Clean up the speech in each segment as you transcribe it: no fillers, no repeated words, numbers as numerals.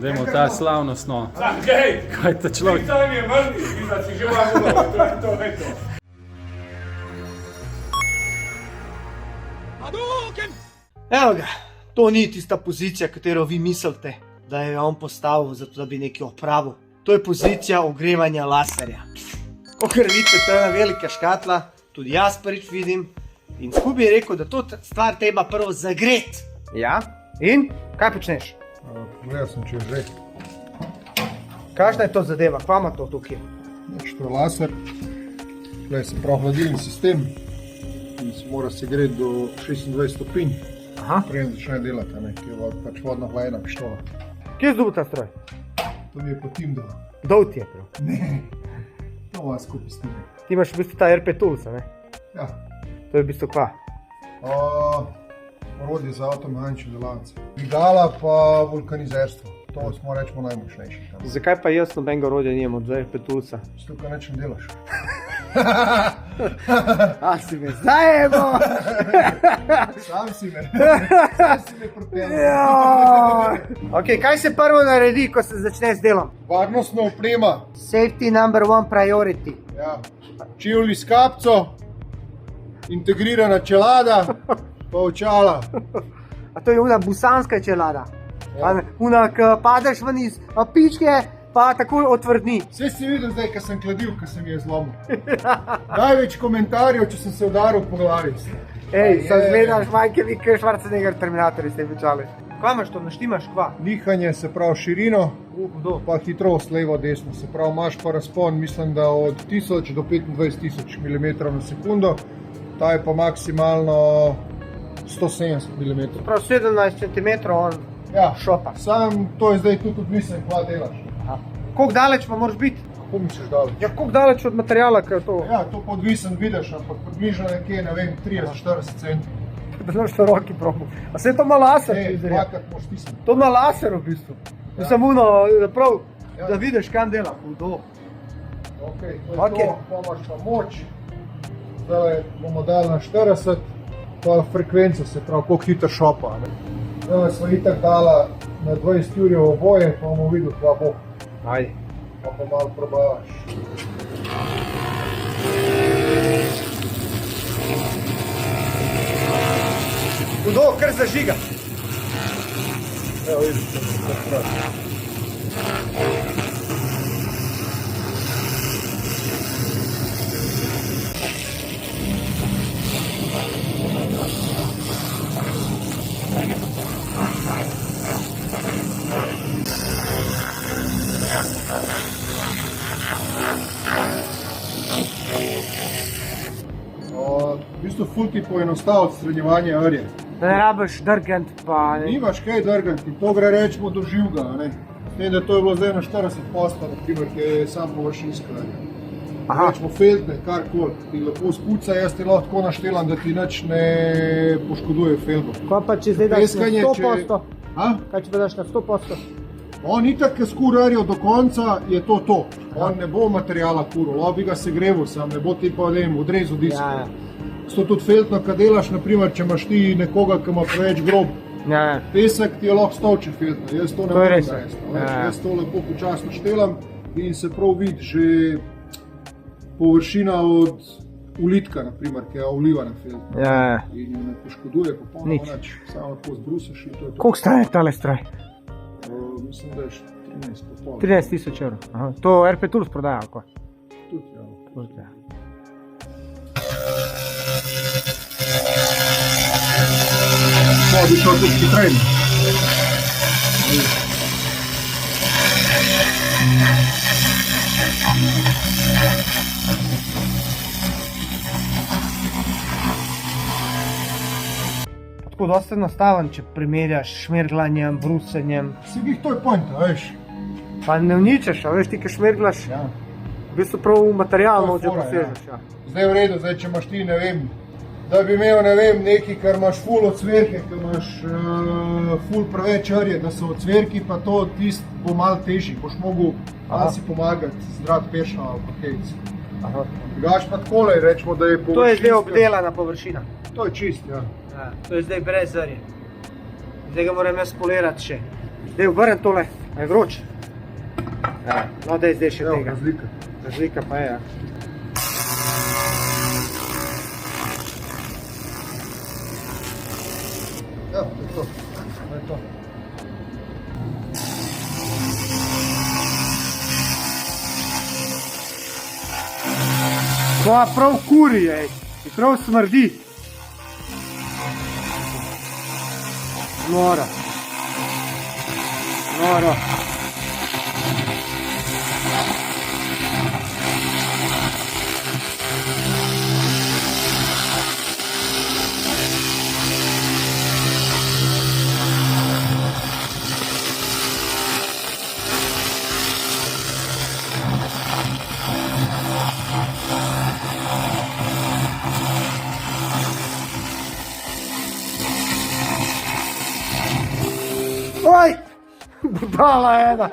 Dajmo ta slavnostno. Gej! Kaj ta človek? Tam je mrtvi, mislim, da si že malo to je to. Evo ga, to ni tista pozicija, katero vi mislite, da je on postavil, zato da bi nekaj opravil. To je pozicija ogrevanja laserja. Kakor vidite, to je ena velika škatla, tudi jaz prvič vidim. In Skubi je rekel, da to stvar treba prvo zagreti. Ja, in kaj počneš? Gledal sem, če je že. Kakšna je to zadeva, kva ima to tukaj? To je laser, tukaj se pravi hladilni sistem in se mora segreti do 26 stopinj. Aha. Preden začne delati, ki je pač vodno hlajena pištola. Kje je zdobil ta stroj? To mi je po Timdu. Dol ti je prav. Ne, to vas skupaj s tim. Ti imaš v bistvu ta RP Tools, ne? Ja. To je v bistvu kva? Orodje za avtomehanične delavce. Dvigala pa vulkanizerstvo. To smo rečemo najmočnejši. Zakaj pa jaz nobenega orodja nimam od RP Toolsa? Zato, kaj nič ne delaš. A si me zajebo! Sam si me pripeljal. Ok, kaj se prvo naredi, ko se začne z delom? Varnostna oprema. Safety number one priority. Ja. Čevlji s kapco, integrirana čelada, pa očala. A to je una busanska čelada. Ja. Una, ko padeš ven iz pičke, pa takoj otvrdni. Vse si videl zdaj, ko sem kladil, ko sem je zlomil. Največ komentarjev, če sem se udaril po glavi. Ej, sam gledaš Majke Vike Schwarzenegger Terminatorji ste pričali. Kva imaš to, naštimaš kva? Nihanje, se pravi širino, Kdo? pa hitrost levo, desno. Se pravi, imaš pa razpon, mislim, da od 1000 do 25 000 mm na sekundo. Ta je pa maksimalno 170 mm. Prav 17 cm on Ja, šopa. sam to je zdaj tudi odvisen, kva delaš. Koliko daleč pa moraš biti? Kako misliš daleč? Ja, koliko daleč od materijala, kaj je to? Ja, to pa odvisen vidiš, ampak približno nekje, ne vem, 30-40 cm. Da znaš to roki probu. A se to ima laser? Ne, če izreja? dvakrat moš stisniti. To ima laser v bistvu. Ja. Samo uno, prav, da vidiš kam dela. Hudo. Ok, to je Okej. to, pa imaš pa moč. Zdaj bomo dali na 40, pa frekvenco, se pravi, koliko hitro šopa. Zdaj smo itak dala na 20 jurjev oboje, pa bomo videli, kva bo. Ajde. Pa malo probavaš. Hudo, kar zažiga. Evo vidiš, kako pravi. V bistvu ful ti poenostav odstranjevanje rje. Da ne rabiš drgant pa... Nimaš kaj drgati, to gre rečemo do živga. S tem, da to je bilo zdaj na 40 posta, naprimer, ki je sam površinska rja. Rečemo feltne, karkoli. Ti lepo spuca, jaz ti lahko tako naštelam, da ti nič ne poškoduje felgo. Kaj pa če zdaj daš na 100%? A? Kaj če pa daš na 100%? On itak, ki skura rjo do konca, je to. On ne bo materijala kuril, lahko bi ga segreval sam, ne bo ti pa odrezal disko. Ja. Zato tudi feltno, kad delaš, naprimer, če imaš ti nekoga, ki ima preveč grob Ja. pesek, ti je lahko stolče feltno. Jaz to ne To je morem res. narediti. Ja. Jaz to lepo počasno štelam in se prav vidi že površina od ulitka, naprimer, ki je olivana feltno. Ja. In jo ne poškoduje popolnoma Nič. nič. Samo lahko zbrusiš in to je to. Koliko stane tale stroj? Mislim, da je 13,5. 13 000 evrov. Aha. To RP Tools prodaja, ali kaj? Tudi, ja. Malo bi šel tudi hitreje. Tako dosta enostaven, če primerjaš s šmirglanjem, brusenjem. Si glih to je point, veš. Pa ne uničeš, a veš ti, ki šmirglaš, Ja. v bistvu prav materialno To je že fora, posežeš. Ja. Zdaj v redu, zdaj če imaš ti, ne vem, da bi imel, ne vem, nekaj, kar imaš ful od cverke, ki imaš ful preveč rje, da so od cverki, pa to tist bo malo težji, boš mogel malo si pomagati, zdrati pešno ali pa kejc. Drugač pa takole, rečemo, da je To je površinska. zdaj obdelana površina. To je čist, ja. Ja, to je zdaj brez zrje. Zdaj ga moram jaz polirati še. Zdaj obrnem tole. Je vroče? Ja, no daj zdaj še Evo, tega. razlika. Razlika pa je, ja. Ja, to je to. To je to. Pa prav kuri, ej. I prav smrdi. Noro. Noro. Oj! Budala jedna.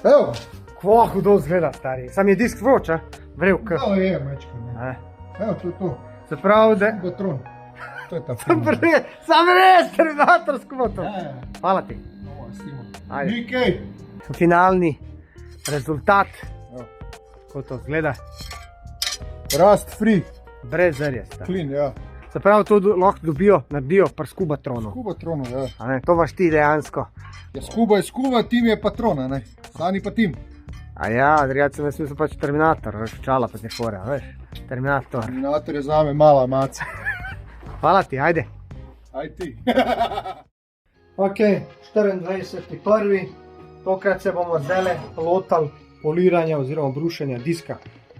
Evo, Kvo hudo zgleda, stari. Sam je disk vroč, a? Vrev k. to je mečka. Ne. Evo, to je to. Se pravi, da... Gotron. To je ta film. Sam res, Terminatorsko bo to. Ja, Hvala ti. no, Simon. Ajde. Nikej. Finalni rezultat. Evo. Kako to zgleda? Rust free. Brez zrjesta. Clean, ja. Se pravi, to lahko dobijo, naredijo pri Skubatronu. Skubatronu, ja. A ne, to imaš ti dejansko. Ja, Skuba, tim je patrona, ne. Sani pa tim. A ja, drugače sem mislil pač Terminator, veš, čala pa ti fora, veš. Terminator. Terminator je zame mala maca. Hvala ti, ajde. Aj ti. Ok, 24.1. Tokrat se bomo zdaj lotali poliranja oziroma brušenja diska.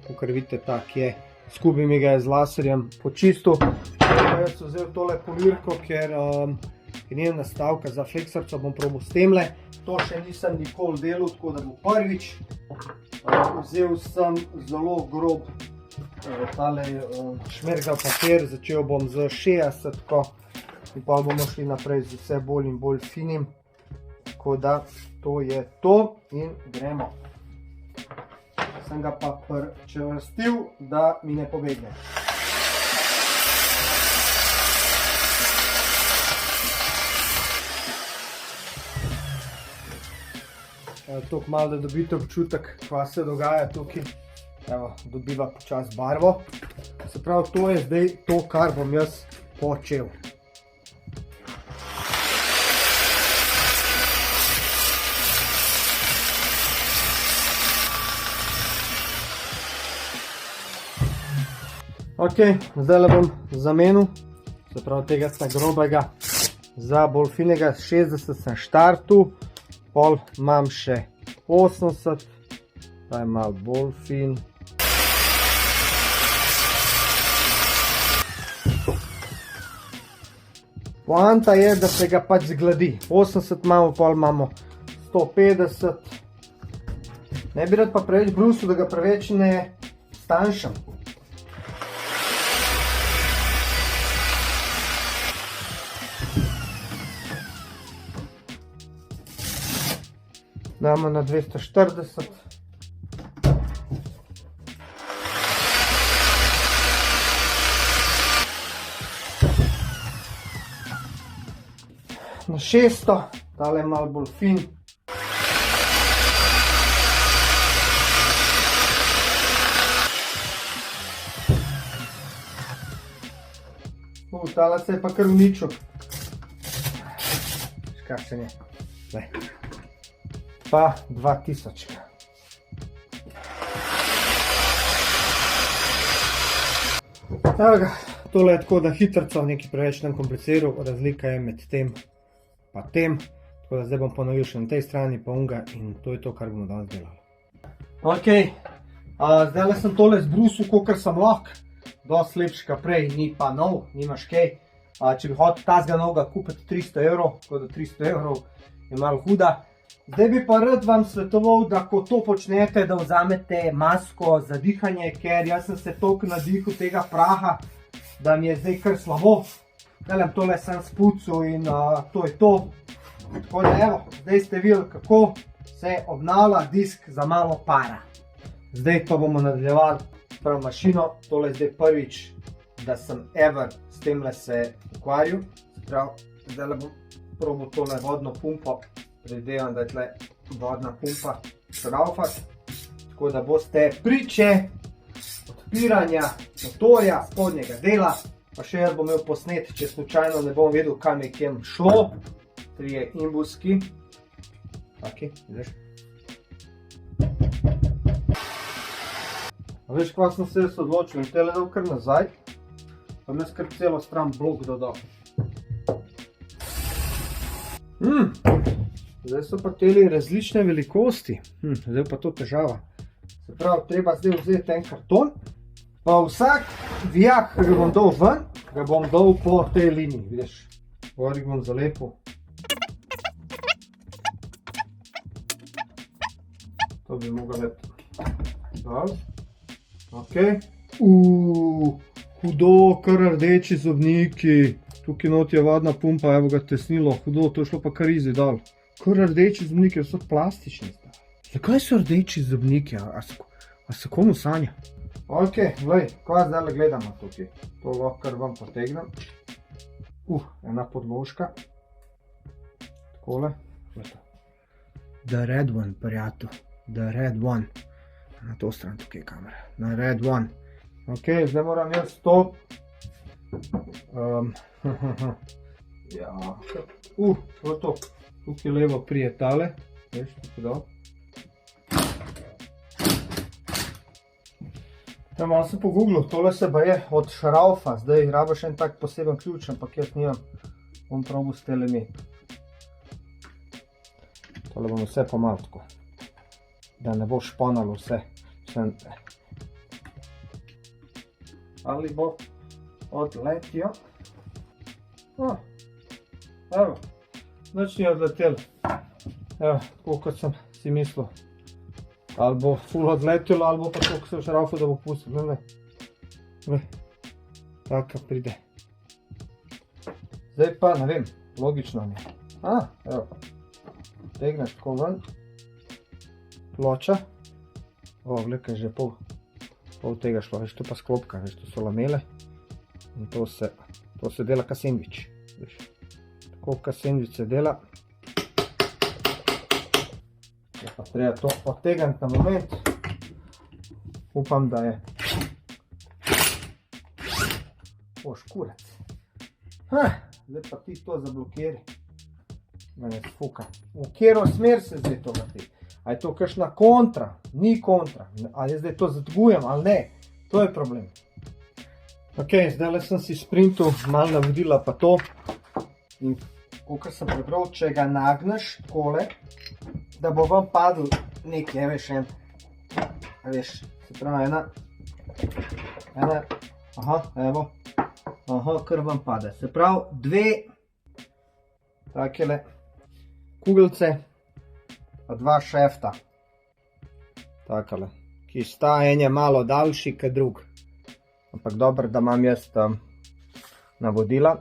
Kakor vidite, tak je. Skubi mi ga je z laserjem počistil. Jaz sem vzel tole polirko, ker nimam nastavka za fleksarco, bom probal s temle. To še nisem nikoli delal, tako da bo prvič. Vzel sem zelo grob tale šmergal papir, začel bom z 60-ko in pa bomo šli naprej z vse bolj in bolj finim. Tako da to je to in gremo. Sem ga pa pričvrstil, da mi ne pobegne. Toliko malo, da dobite občutek, kva se dogaja tukaj. Evo, dobiva počas barvo. Se pravi, to je zdaj to, kar bom jaz počel. Ok, zdaj bom zamenil, se pravi tega grobega za bolj finega 60 sem štartil, pol imam še 80, ta je malo bolj fin. Poanta je, da se ga pač zgladi, 80 imamo, pol imamo 150. Ne bi rad pa preveč brusil, da ga preveč ne stanjšam. Damo na 240. Na 600, tale je malo bolj fin. Tale se je pa kar uničil. Kakšen je? Zdaj. Pa 2000. Evo ga, tole je tako, da hitrco, nekaj preveč nam kompliciral, razlika je med tem pa tem, tako da zdaj bom ponovil še na tej strani pa unga in to je to, kar bomo danes delali. Ok, zdaj sem tole zbrusil, kakor sem lahko, dosti lepši ka prej, ni pa nov, nimaš kaj. Če bi hotel tazga novega kupiti 300 evrov, tako da 300 evrov je malo huda. Zdaj bi pa rad vam svetoval, da ko to počnete, da vzamete masko za dihanje, ker jaz sem se toliko nadihal tega praha, da mi je zdaj kar slabo. Tole sem spucal in to je to. Tako da evo, zdaj ste videli, kako se obnavlja disk za malo para. Zdaj pa bomo nadaljevali prav mašino. Tole je zdaj prvič, da sem ever s temle se ukvarjal. Zdaj bom probal tole vodno pumpo. Predvidevam, da je tle vodna pumpa šraufat. Tako da boste priče odpiranja motorja, spodnjega dela. Pa še jaz bom imel posnet, če slučajno ne bom vedel, kam je kjem šlo. 3 imbuski. Taki, vidiš. A veš, kva sem se odločil in tele dal kar nazaj. Pa me skrb celo stran blok dodal. Zdaj so pa teli različne velikosti. Zdaj pa to težava. Se pravi, treba zdaj vzeti en karton. Pa vsak vijak, ki ga bom dal ven, ga bom dal po tej liniji. Vidiš, gori bom zalepil. To bi mogel lepiti. Dal. Ok. Hudo, kar rdeči zobniki. Tukaj not je vodna pumpa, evo ga tesnilo. Hudo, to je šlo pa kar izi dal. Kar rdeči zobniki, so plastični. Zakaj so rdeči zobniki? A se komu sanja? Ok, glej, kaj zdaj gledamo tukaj. To lahko kar vam potegnem. Ena podložka. Takole. The red one, prijatelj. The red one. Na to stran tukaj je kamera. The red one. Ok, zdaj moram jaz to. Ja. To. Tukaj levo prije tale. Veš, tukaj dal. Ja, malo sem pogooglil, tole se pa je od šraufa, zdaj rabiš en tak poseben ključ, ampak jaz nimam. Bom probal s tele imeti. Tole bom vse pomal tako, da ne bo šponalo vse. Ali bo odletio. Evo, nič ni odletel. Evo, tako kot sem si mislil. Ali bo ful odletelo, ali bo pa toliko se v šraufu, da bo pustil. Glej, taka pride. Zdaj pa, ne vem, logično mi je. Evo, tegneš tako ven. Ploča. Glej, kaj že pol tega šlo, veš, to pa sklopka, veš, to so lamele. In to se dela ka sendvič. Tako ka sendvič se dela. Pa treba to odtegniti na moment. Upam, da je. Škurec. Zdaj pa ti to zablokiri. Da ne sfuka. V katero smer se zdaj to vrti? A je to kakšna kontra? Ni kontra. Ali zdaj to zadgujem ali ne? To je problem. Ok, zdaj sem si sprintal malo navodila pa to. In kakor sem prebral, če ga nagneš takole, da bo vam padl nekaj, veš, veš, se pravi ena, evo, kar vam pade. Se pravi, 2 takele kugelce, pa 2 šefta, takele, ki sta, en je malo daljši kot drug, ampak dobro, da imam jaz navodila.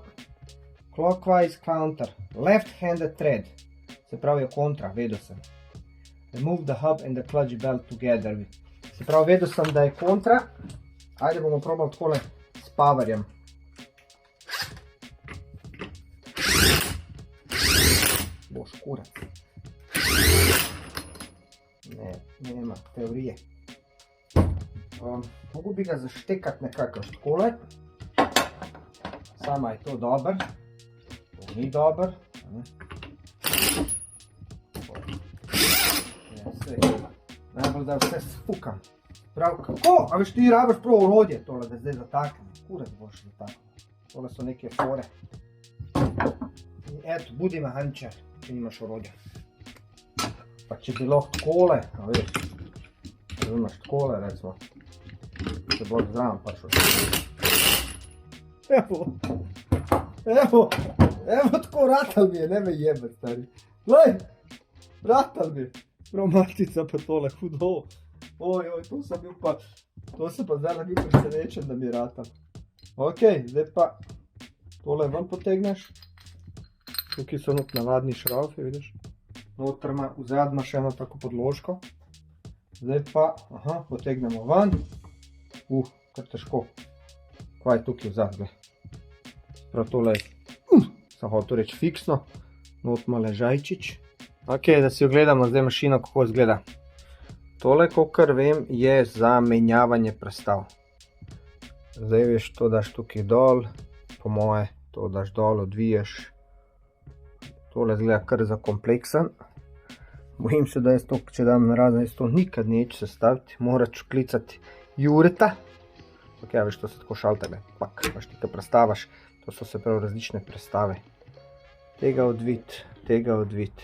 Clockwise counter, left-handed thread, se pravi je kontra, vedel sem. Remove the hub and the clutch belt together. Se pravi, vedel sem, da je kontra. Ajde bomo probali takole s powerjem. Boš kurac. Nema teorije. Mogu bi ga zaštekati nekako takole. Sama je to dober. To ni dober. Najbolj da vse sfukam. Prav, kako? A veš, ti rabiš prav orodje tole, da zdaj zataknem. Kurac boš zataknem. Tole so neke fore. Eto, budi mehančar, če nimaš orodja. Pa če bi lahko takole, a veš, če imaš takole, recimo, se boš zraven prišel. Evo, tako ratal mi je, ne me jebe, stari. Glej, ratal bi. Prav matica pa tole, hudo. Oj, to sem pa zdaj bil presenečen, da bi ratal. Ok, zdaj pa tole ven potegneš. Tukaj so not navadni šravfi, vidiš. Notr ima, vzad ima še eno tako podložko. Zdaj pa, potegnemo ven. Kar težko. Kaj je tukaj vzad, glej. Prav tole je, sem hotel reči fiksno. Not ima ležajčič. Ok, da si ogledamo zdaj mašino, kako izgleda. Tole, kakor vem, je za menjavanje prestav. Zdaj veš, to daš tukaj dol, po moje, to daš dol, odviješ. Tole izgleda kar za kompleksen. Bojim se, da jaz to, če dam narazen, jaz to nikad neč sestaviti. Moraš klicati Jureta. Ok, ja, veš, to se tako šaltele. Pak, paš ti, ko prestavaš, to so se prav različne prestave. Tega odvit, tega odvit.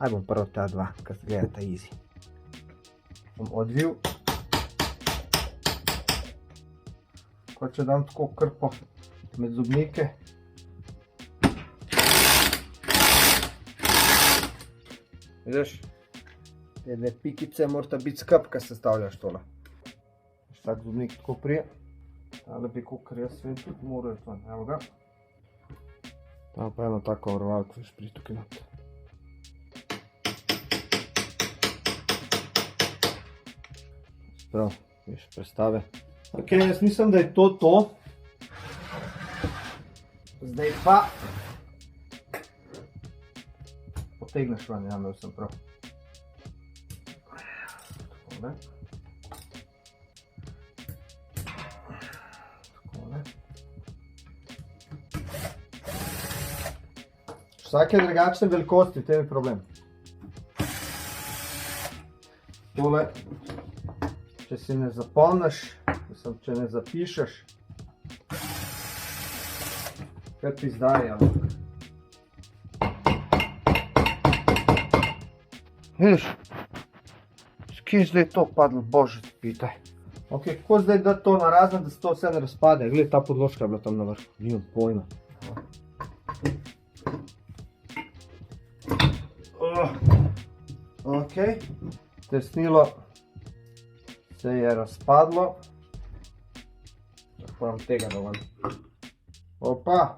Aj bom prvo ta dva, ker se gleda ta easy. Bom odvil. Ko če dam tako krpo med zobnike. Vidiš? Te dve pikice morata biti skup, ko sestavljaš tole. Vsak zobnik tako prije. Tale bi kakor jaz vem, tudi morajo to. Evo ga. Tam pa eno tako varovalko, viš, pri tukaj not. Prav, viš, prestave. Ok, jaz mislim, da je to. Zdaj pa potegneš ven, ja, imel sem prav. Takole. Takole. Vsake drugačne velikosti, v tem je problem. Tole, če si ne zapomniš, če ne zapišeš, kar ti zdaj, ampak. Vidiš, skje zdaj to padlo, bože ti pitaj. Ok, kako zdaj da to narazen, da se to vse ne razpade? Gled, ta podložka je bila tam na vrhu, nimam pojma. Ok, tesnilo se je razpadlo. Moram tega dal ven. Opa,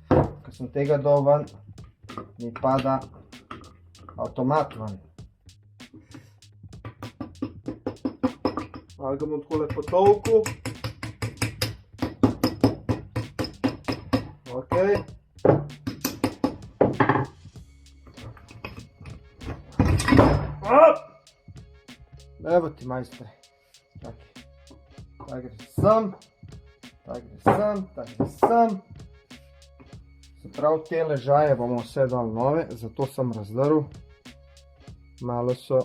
ko sem tega dal ven, mi pada avtomat ven. Malo ga bom takole potolkal. Ok. Evo ti, majstor. Tak gre sem. Tak gre sem, tak gre sem. Se pravi, te ležaje bomo vse dal nove, zato sem razdrl. Malo so,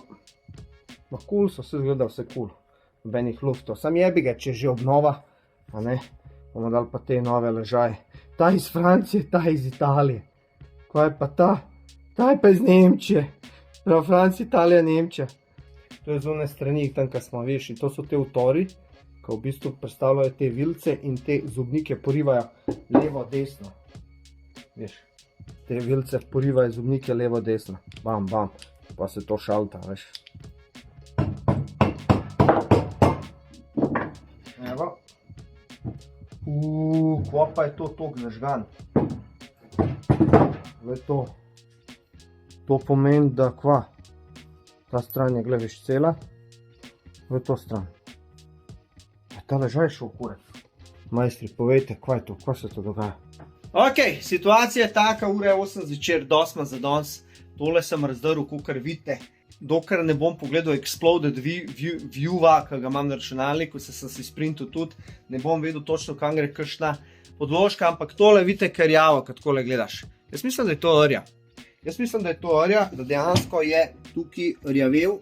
cool so, vse zgleda vse cool. Nobenih luftov. Sam jebi ga, če že obnova, a ne, bomo dal pa te nove ležaje. Ta iz Francije, ta iz Italije. Kaj pa ta? Ta je pa iz Nemčije. Prav, Francija, Italija, Nemčija. To je z one strani, tam, ko smo, veš, in to so te utori, ko v bistvu predstavljajo te vilce in te zobnike porivajo levo, desno. Veš, te vilce porivajo zobnike levo, desno. Bam, bam. Pa se to šalta, veš. Evo. Kva pa je to toliko zažgan? Glej to. To pomeni, da kva? Ta stran je, glej, veš, cela. V to stran. Ta ležaj šel v kurec. Majstri, povejte, kva je to? Kva se to dogaja? Ok, situacija je taka, ura je 8 zvečer, dosma za danes. Tole sem razdrl, kakor vidite. Dokler ne bom pogledal Exploded View-a, ki ga imam na računalniku, sem si sprintal tudi, ne bom vedel točno, kam gre kakšna podložka, ampak tole vidite karjavo, kad takole gledaš. Jaz mislim, da je to rja. Jaz mislim, da je to rja, da dejansko je tukaj rjavel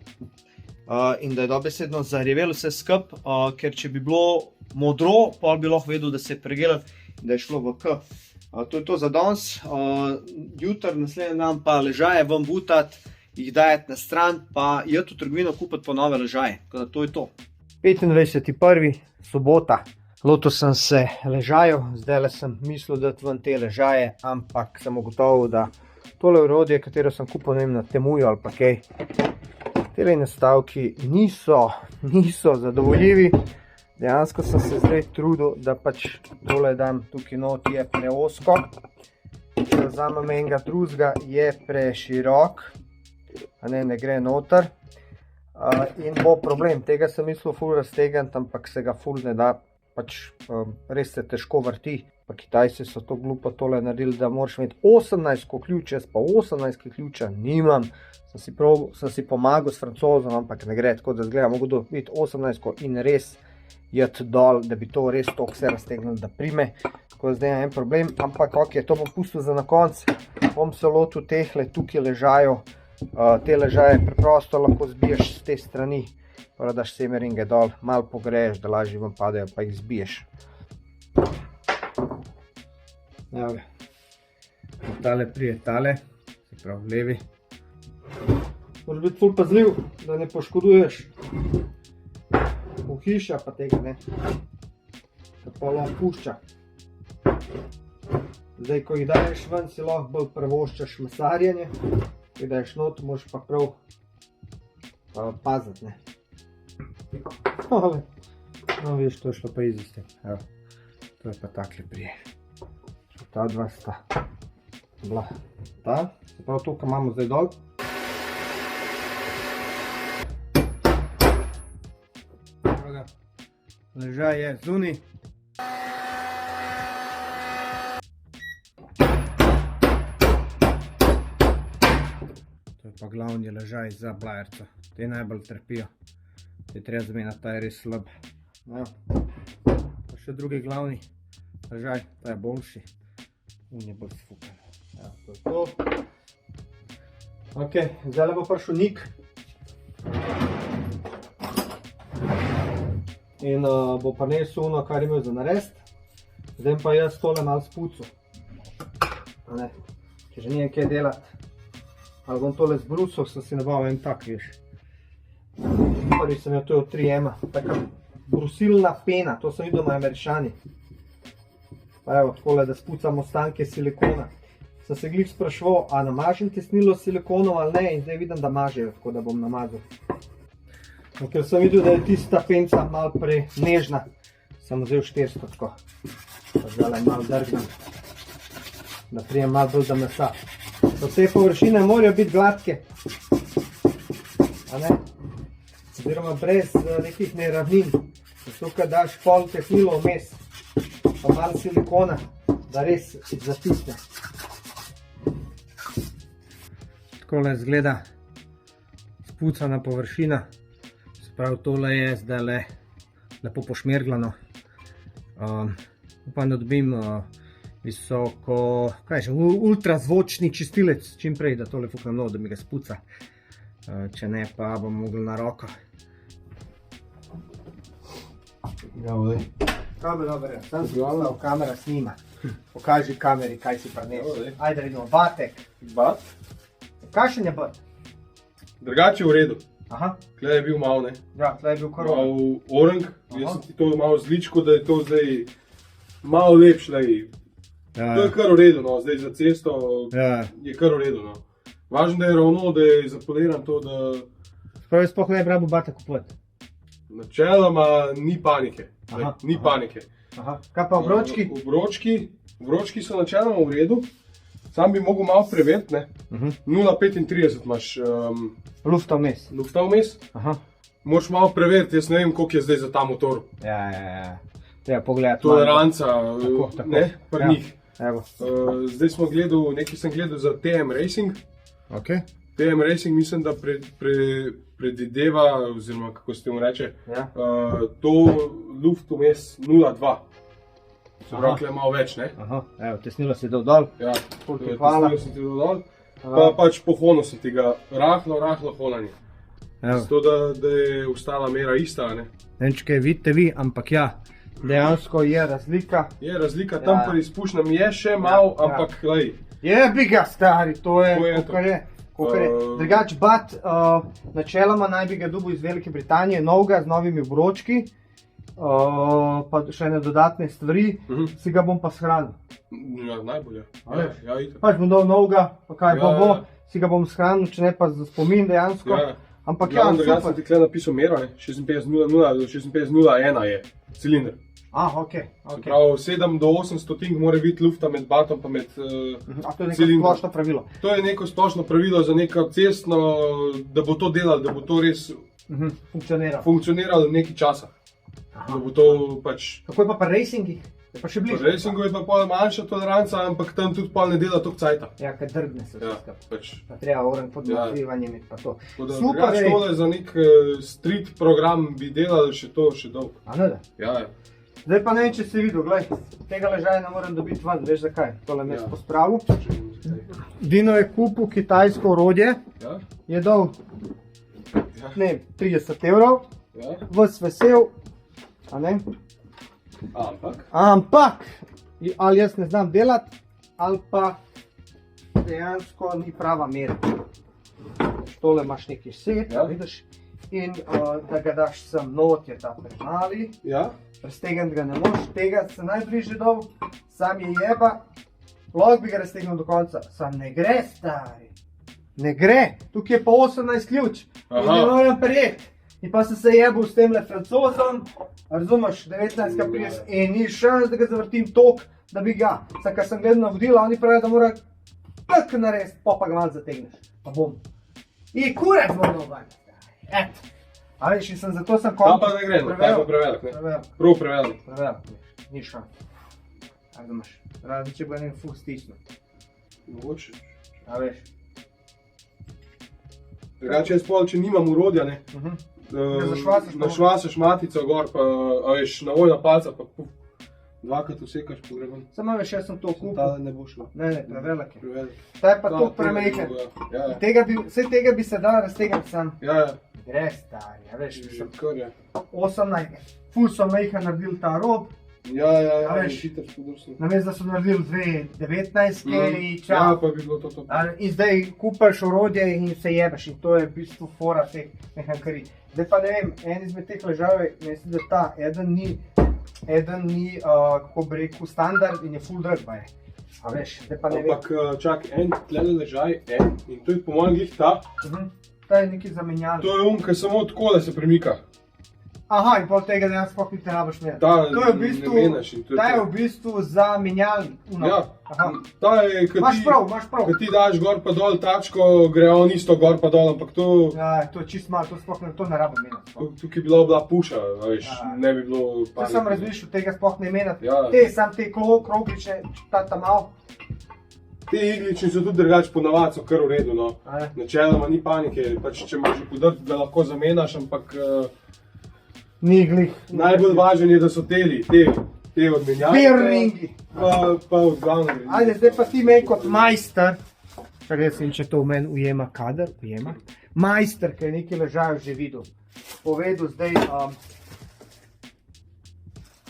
in da je dobesedno zarjavel vse skup, ker če bi bilo modro, pol bi lahko vedel, da se je pregelal in da je šlo v K. To je to za danes. Jutri, naslednji dan pa ležaje vam butati, jih dajati na stran, pa jeti v trgovino kupiti po nove ležaje. Tako da to je to. 25.1. sobota. Lotil sem se ležajev, zdajle sem mislil dati ven te ležaje, ampak sem ugotovil, da tole orodje, katero sem kupil, ne vem, na Temuju ali pa kaj. Tele nastavki niso zadovoljivi. Dejansko sem se zdaj trudil, da pač tole dam tukaj not, je preosko. Če vzamem enega drugega, je preširok, a ne gre noter. In bo problem, tega sem mislil ful raztegniti, ampak se ga ful ne da, pač res se težko vrti. Pa Kitajci so to glupo tole naredili, da moraš imeti 18 ključ, jaz pa 18 ključa nimam. Sem si pomagal s Francozom, ampak ne gre, tako da zgleda, mogo dobiti 18 in res jeti dol, da bi to res toliko se raztegnili, da prime. Tako da zdaj je en problem, ampak ok, to bom pustil za na konc. Bom se lotil tehle, tukaj ležajo. Te ležaje preprosto lahko zbiješ z te strani, pa daš semeringe dol, malo pogreješ, da lažje vam padejo, pa jih zbiješ. Evo ga, tale prije tale, se pravi levi. Moraš biti ful pazljiv, da ne poškoduješ ohišja, pa tega ne, da polo pušča. Zdaj, ko jih daješ ven, si lahko bolj prevoščaš mesarjenje. Ko jih daješ not, moraš pa prav paziti, ne. No, vidiš, to je šlo pa izi s tem. Evo, to je pa takle prije. Ta dva sta bila ta, se pravi tukaj imamo zdaj dol. Ležaj je zunaj. To je pa glavni ležaj za blajerca. Te najbolj trpijo. Te treba zamenjati, ta je res slab. Pa še drugi glavni ležaj, ta je boljši. On je bolj sfukan. To je to. Ok, zdaj bo prišel Nik. In bo prinesel ono, kar je imel za narediti. Zdaj pa jaz tole malo spucal. Če že nijem kaj delati. Ali bom tole zbrusal, sem si nabavil en tak, veš. Prvi sem imel, to je od 3M. Taka brusilna pena, to sem videl na Američani. Pa evo, takole, da spucam ostanke silikona. Sem se glih spraševal, a namažem tesnilo silikonov ali ne, in zdaj vidim, da mažejo, tako da bom namazal. Ker sem videl, da je tista penca malo prenežna, sem vzel 400 tako. Pa zdaj malo drgnem, da prijem malo bolj do mesa. Vse površine morajo biti gladke, a ne? Oziroma brez nekih neravnin. Tukaj daš pol tesnilo vmes, pa malo silikona, da res zatisne. Takole izgleda spucana površina. Prav tole je zdaj lepo pošmerglano. Upam, da dobim visoko, ultrazvočni čistilec čim prej, da tole fuknem nov, da mi ga spuca. Če ne, pa bom mogel na roko. Dobro, sem zgledal, kamera snima. Pokaži kameri, kaj si prinesel. Ajde, vidimo, batek. Bat? Kakšen je bat? Drugače je v redu. Aha. Tle je bil malo, ne? Ja, tle je bil kar malo orang. Jaz sem ti to malo zličko, da je to zdaj malo lepš, lej. To je kar v redu, no. Zdaj za cesto je kar v redu, no. Važno, da je ravno, da je zapoliran to, da... Spravi, sploh ne je brabo bata kupovati. Načeloma ni panike. Ni panike. Kaj pa obročki? Obročki so načeloma v redu. Sam bi mogel malo preveriti, ne. 0,35 imaš lufta vmes. Lufta vmes. Moraš malo preveriti, jaz ne vem, koliko je zdaj za ta motor. Ja. Treba pogledati. Toleranca, ne, pri njih. Zdaj smo gledal, nekaj sem gledal za TM Racing. TM Racing mislim, da predvideva, oziroma kako se temu reče, to luft vmes 0,2. Se pravi, tukaj je malo več, ne? Evo, tesnilo si dal dol. Ja, tesnilo si dal dol. Pa pač pohonil sem ti ga rahlo honanje. Zato, da je ostala mera ista, ne? Ne vem, če kaj vidite vi, ampak ja, dejansko je razlika. Je razlika, tam pri izpušnem je še malo, ampak glej. Jebi ga, stari, to je kakor je. Drugač, bat načeloma naj bi ga dobil iz Velike Britanije, novega z novimi obročki. pa še ene dodatne stvari, si ga bom pa shranil. Ja, najbolje. A veš? Ja, itak. Pač bom dal novega, pa kaj Ja, pa bo, ja. si ga bom shranil, če ne pa za spomin dejansko. Ja. Ampak ja, Jaz sem super. ti tukaj napisal mero, ne? 56.00 do 56.01 je cilinder. Ok. Prav 7 do 8 stotink mora biti lufta med batom pa med A to je neko cilindrom. splošno pravilo. To je neko splošno pravilo za neko cestno, da bo to delalo, da bo to res Funkcionira. funkcioniralo nekaj časa. Da bo to pač... Kako je pa pri racingih? Je pa še Po bližje. racingu je pa pol manjša toleranca, ampak tam tudi pol ne dela toliko cajta. Ja, kad drgne se vse Ja, skupaj. pač. Pa treba oren pod Ja. nazivanjem in pa to. Tako da Super, drugače ej. tole za nek street program bi delali še dolgo. A ne da? Ja, ja. Zdaj pa ne vem, če si videl, glej, tega ležaja ne morem dobiti ven, veš zakaj? Tole me je Ja. pospravil. Dino je kupil kitajsko orodje, Ja, je dal, Ja. ne vem, 30 evrov, ja. vas vesel, a ne? Ampak, ali jaz ne znam delati, ali pa dejansko ni prava mera. Tole imaš neki set, Ja. vidiš, in da ga daš sem not, je ta premali. Ja, Raztegniti ga ne moš, tega se najbližje dol, sam je jeba, lahko bi ga raztegnil do konca, sam ne gre, stari. Ne gre, tukaj je pa 18 ključ in Aha. ne morem prijeti. In pa sem se jebal s temle Francozom, razumeš, 19 kapris, in ni šans, da ga zavrtim tok, da bi ga. Sam, kar sem gledal navodila, oni pravijo, da mora tak narediti, pa ga malo zategneš, pa bom. I kurac bom dobanj, eto. A veš, in zato sem tam pa ne gre, no, tam je pa prevelik, ne? Prevelik. Prav prevelik. Prevelik, ni šans. Razumeš, razen če bo nekaj ful stisnil, Mogoče. a veš. Drugače jaz pol, če nimam urodja, ne? Ga zašvacaš pa- Našvasaš matico gor, pa a veš, navojna palca, pa puf, dvakrat usekaš po greban. Samo veš, jaz sem to kupil. Ta ne bo šlo. Ne, prevelik je. Prevelik. Ta je pa Ta, to to premejken. ne bo, ja. Vse tega bi se dal raztegniti sam. Ja, ja. Gre stari, a veš, mislim, Kar je. 18, ful so mejka naredili ta rob, Ja, ja, ja, A veš. hitro spodrsno. namesto da so naredili 2,19 in Ja, čau. pa bi bilo to. In zdaj kupaš orodje in se jebeš in to je v bistvu fora teh mehankarij. Zdaj pa ne vem, en izmed teh ležajev je, mislim, da ta, eden ni, kako bi rekel, standard in je full drag baje. A veš, zdaj pa ne vem. Ampak čak, en tlele ležaj, en, in to je po mojem glih ta, Ta je neki zamenjalnik. to je ki samo takole se premika. Aha, in pol tega dejansko sploh ni te rabiš imeti. Ta To je v bistvu, ne menjaš in to je ta je to. v bistvu za menjalnik. Uno. Ja, Aha. ta je, Imaš prav, imaš prav. ko ti daš gor pa dol tačko, gre on isto gor pa dol, ampak to, Ja, to je čist malo, to sploh ne, to ne rabim menjati. sploh. tukaj bi bila puša, a veš, Ja. ne bi bilo... To sem razmišljal, tega sploh ne menjati. Ja. Te kroglične, ta mal. Te iglični so tudi drugače ponavadi, so kar v redu, no. A ne? Načeloma ni panike, pač če imaš podrt, ga lahko zamenjaš, ampak Ni glih. najbolj važen je, da so te odmenjave. Bearingi. Pa v glavnem. Ajde, zdaj pa ti meni kot majster. Čakaj, jaz vem, če to v meni ujema kader, ujema. Majster, ki je nekaj ležajev že videl. Povedal zdaj,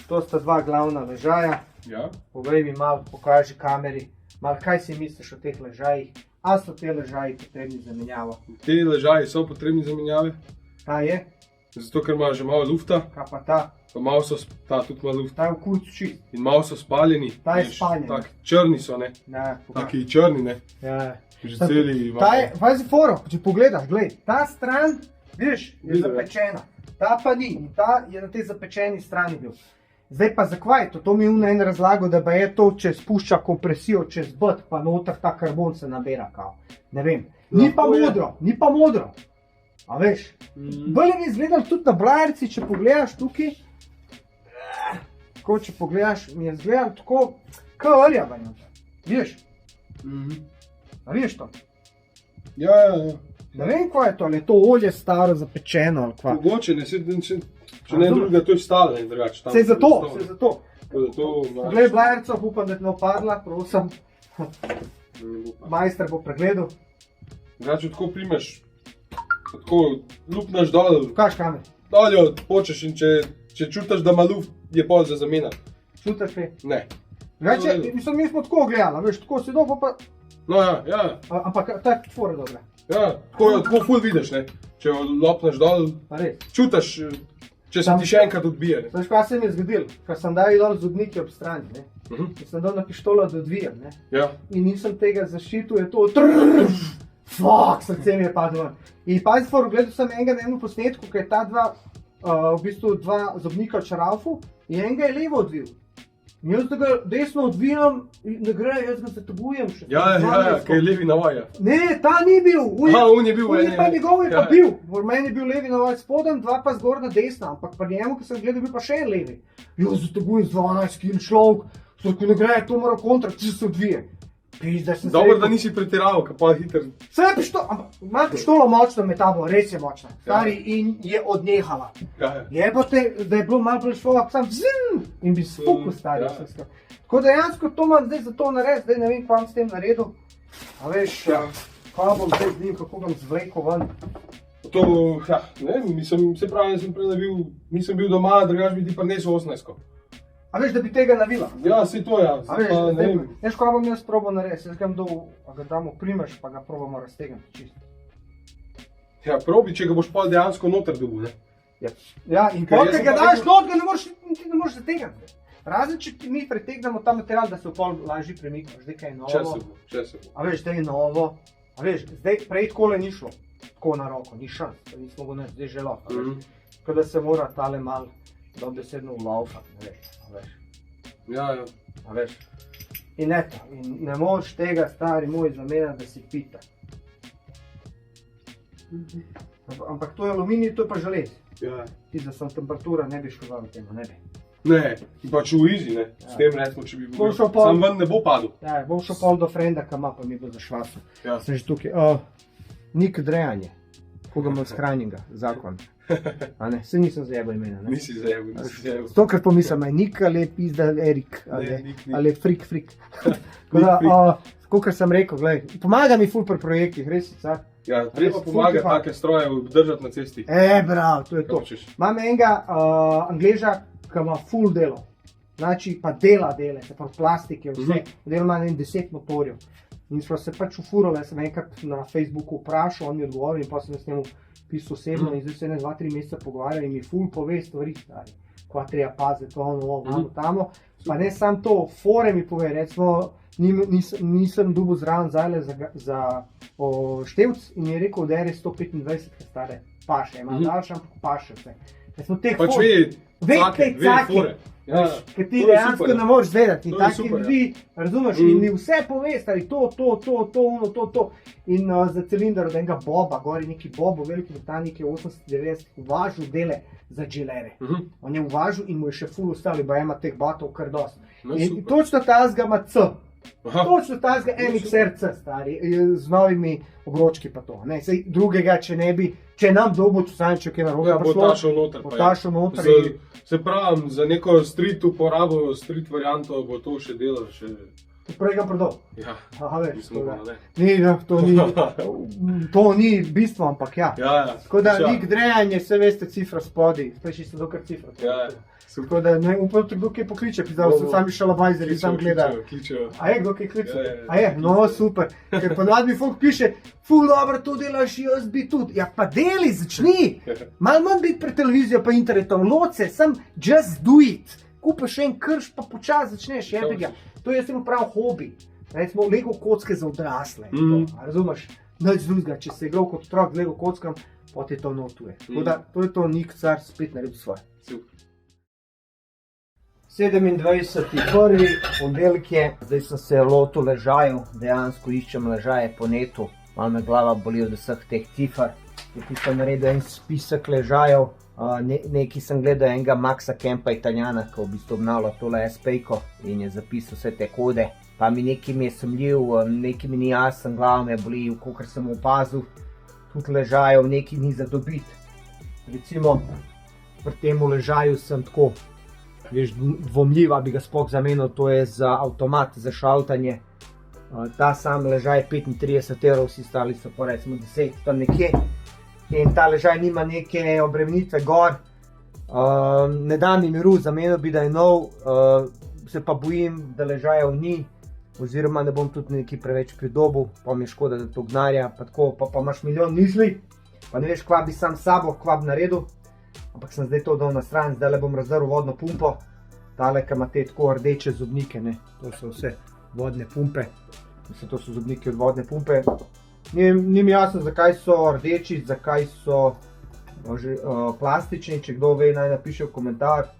to sta dva glavna ležaja. Ja. Povej mi malo, pokaži kameri, malo kaj si misliš o teh ležajih. A so te ležaji potrebni za menjavo? Te ležaji so potrebni za menjave, Ta je, zato ker ima že malo lufta, kaj pa ta, pa malo so, ta tudi ima lufta. ta je v kurcu čist. In malo so spaljeni. Ta je veš, spaljen. Tak, črni so, ne. Ja, Taki črni, ne. ja. Že Ta- celi Ta je, vazi foro, če pogledaš, glej, ta stran, vidiš, je Vidim, ja. zapečena. Ta pa ni, in ta je na tej zapečeni strani bil. Zdaj pa zakvaj to? To mi je uno en razlago, da je to, če spušča kompresijo čez bot, pa noter ta karbon se nabira, kao. Ne vem. Ni pa Lahko je. modro, ni pa modro. A veš, bolje bi izgledal tudi na blajerci, če pogledaš tukaj. Tako, če pogledaš, mi je izgledal tako, kot rjava noter. Vidiš? A vidiš to? Ja, ja, ja. Ne vem, kaj je to, ali je to olje staro zapečeno ali kva. Mogoče, ne, če ne Razumem. drugega, to je stalo, ne drugače. tam Sej zato, enostavno. sej zato. Tako da to imaš- Poglej blajerco, upam, da ti ne opadla, prosim. Ne bo pa. Majster bo pregledal. Drugače tako primeš, tako lupnaš dol, Pokaž kamer. dol jo počeš in če čutiš, da ima luft, je pol za zamenjati. Čutiš me? Ne. Drugače, No, mislim, mi smo tako gledali, veš, tako si dobro, pa, No ja, ja, ampak ta je fora dobra. ja, tako ful vidiš, ne. Če jo lopneš dol, Pa res. Če se ti še enkrat odbije. Ne? Veš, kaj se mi je zgodilo? Ko sem dal dol zobniki ob strani, ne? In sem dal na pištolo, da odvijam, ne? Ja. In nisem tega zaščitil, je to fuck, srce mi je padlo. In pazi, gledal sem enega na enem posnetku, ko je ta dva zobnika čaraufu in enega je levo odvil. In jaz da ga desno odvijam in ne gre, jaz ga zategujem še. Ja, kaj je levi navaj. Ne, ta ni bil. On je bil. On je pa njegov je pa bil. V meni je bil levi navaj spodem, dva pa zgornja desna, ampak pa njemu, ko sem gledal, bil pa še en levi. Jaz zategujem z 12 kg človek, ko ne gre, to mora kontra, če se odvije. Dobro, da nisi pretiraval, kaj pa hiter. Vse je pištolo, ampak ima pištolo močno metabo, res je močna. Stari in je odnehala. Jebote, da je bilo malo prešlo, sam vzim in bi spukal stari. Tako dejansko to imam zdaj za to narediti, zdaj ne vem, kaj bom s tem naredil. A veš, kaj bom zdaj z njim, kako bom zvlekel ven. To, ne, se pravi, nisem bil doma, drugač bi ti prinesel 18. A veš, da bi tega navila? Ja, sej to ja. A veš, kaj bom jaz probal narediti? Jaz ga dam v primež, pa ga probamo raztegniti čisto. Ja, probi, če ga boš pa dejansko noter dobil, ne? Ja, in pol, ker ga daš not, ga ne moreš zategniti. Razen, če mi pretegnemo ta material, da se v pol lažje premikaš, zdaj kaj je novo. Če se bo. A veš, zdaj je novo. A veš, zdaj prej takole ni šlo, tako na roko, ni šans, da nismo go zdaj že lahko. Tako da se mora tale mal dobesedno ulaufati, a veš. Ja. A veš. In eto, in ne moreš tega, stari moj, zamenjati, da si pita. Ampak to je aluminij, to je pa želez. Ja. Ti za sam temperatura ne bi škoval v tem, ne bi. Ne, pač v izi, ne. S tem recimo, če bi bil. Sam ven ne bo padel. Ja, bom šel pol do frenda, ka ima, pa mi bo zašvasil. Ja. Sem že tukaj. Nik Drejanje. Koga imam skrajnjega, zakon. A ne, se nisem zajebal imena, ne? Nisi zajebal. Stokrat pomislim, Nik ali pizda Erik, ali Frik. Tako da, kakor sem rekel, gledaj, pomaga mi ful pri projektih, res si car. Ja, treba pomaga take stroje držati na cesti. Brav, to je to. Imam enega Angleža, ki ima ful delo. Znači, pa dele, se pravi plastike, vse. Delo ima 10 motorjev. In smo se pač ufurali, jaz sem enkrat na Facebooku vprašal, on mi odgovoril in pa sem s njemu pisal osebno in zdaj se 2-3 mesece pogovarjal in mi ful pove stvari, stari. Kva treba paziti, ono, tamo. Pa ne sam to, fore mi pove, recimo, nisem dobil zraven zajle za števc in je rekel, da je 125 stare paše, ima daljše, ampak paše vse. Pač ve fore. Ker ti dejansko ne moreš zvedati in taki ljudi, razumeš, in mi vse pove, stari, to. In za cilinder od enega Boba, gori neki Bob, v Veliki Britaniji, ki je 80-90 uvažil dele za Gilere. On je uvažil in mu je še ful ostali, ba ima teh batov kar dost. In točno tazga ima C. Točno tazga MXRC, stari, z novimi obročki pa to. Sej drugega, če nam dobo čusanček je na roke prišlo, bo tašel noter. Se pravim, za neko street uporabo, street varianto bo to še delal. Prej ga prodal. Ja, mislim, to ni bistvo, ampak ja. Tako da Nik Drejanje, vse veste, cifra spodi, prejši se dokaj cifra. Tako da ne upam, kdo kaj pokliče, pisal sem sami šalabajzeri, sam gledal. A je, kdo kaj kliče? A je, no super, ker ponavadi mi folk piše, ful dobro to delaš, jaz bi tudi. Ja pa deli, začni, malo manj biti pred televizijo pa internetom, loce, sam just do it. Kupaš en krš pa počas začneš, jebiga. To je samo prav hobi. Recimo Lego kocke za odrasle. Razumeš? Nič drugega, če se je igral kot otrok z Lego kockam, potem to notuje. Tako da, to je to Nik car spet naredil svoje. 27.1. ponedeljek je, zdaj sem se lotil ležajev, dejansko iščem ležaje po netu. Malo me glava boli od vseh teh cifar. Tukaj sem naredil en spisek ležajev. Nekaj sem gledal enega Maxa Kempa Italijana, ki v bistvu obnavlja tole SP-ko in je zapisal vse te kode. Pa mi nekaj mi je sumljiv, nekaj mi ni jasen, glava me boli, kakor sem opazil. Tudi ležajev nekaj ni za dobiti. Recimo, pri temu ležaju sem tako, veš, dvomljiva bi ga sploh zamenil, to je za avtomat, za šaltanje. Ta sam ležaj 35 €, vsi stali so pa recimo 10, tam nekje. In ta ležaj nima neke obremenitve gor, ne da mi miru, zamenil bi, da je nov, se pa bojim, da ležajev ni, oziroma ne bom tudi nekaj preveč pridobil, pa mi je škoda, da to gnarja, pa tako, pa imaš milijon misli, pa ne veš, kva bi sam sabo, kva bi naredil. ampak sem zdaj to dal na stran, zdaj le bom razdrl vodno pumpo, tale, ki ima te tako rdeče zobnike, ne, to so vse vodne pumpe, mislim, to so zobniki od vodne pumpe. Ni mi jasno, zakaj so rdeči, zakaj so plastični, če kdo ve, naj napiše v komentar,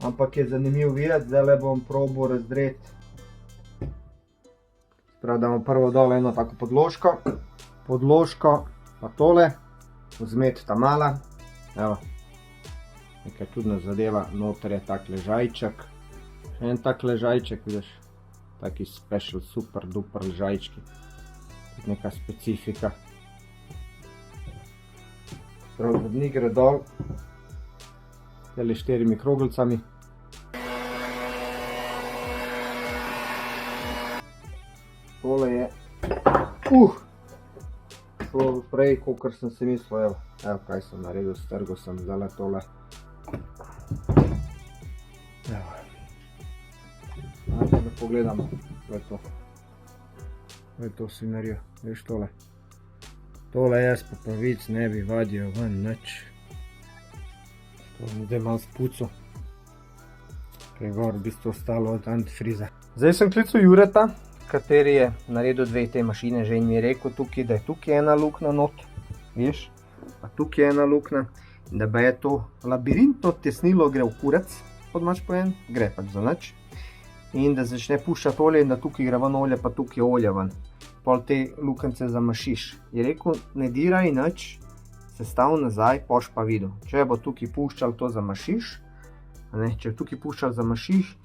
ampak je zanimiv videti, zdaj le bom probal razdreti. Prav, da imamo prvo dol eno tako podložko, pa tole, vzmet ta mala, evo, nekaj čudna zadeva, noter je tak ležajček, še en tak ležajček, vidiš, taki special, super, duper ležajčki, tudi neka specifika. Prav, zobnik gre dol, tele 4 kroglicami. Tole je, šlo prej, kakor sem si mislil, evo kaj sem naredil, strgal sem zdaj tole. Evo. Da pogledamo, to je to. To je to scenarijo, veš tole. Tole jaz po pravic ne bi vadil ven nič. To bom zdaj malo spucal. Ker je gor v bistvu ostalo od antifriza. Zdaj sem klical Jureta, kateri je naredil 2 te mašine že in mi je rekel tukaj, da je tukaj ena luknja not, viš, pa tukaj je ena luknja, da bi je to labirintno tesnilo gre v kurac, pod mač pojen, gre pač za nič, in da začne puščati olje in da tukaj gre ven olje, pa tukaj je olje ven, pol te luknjice zamašiš. Je rekel, ne diraj nič, se stav nazaj, poš pa videl, če bo tukaj puščal, to zamašiš, če tukaj puščal, zamašiš,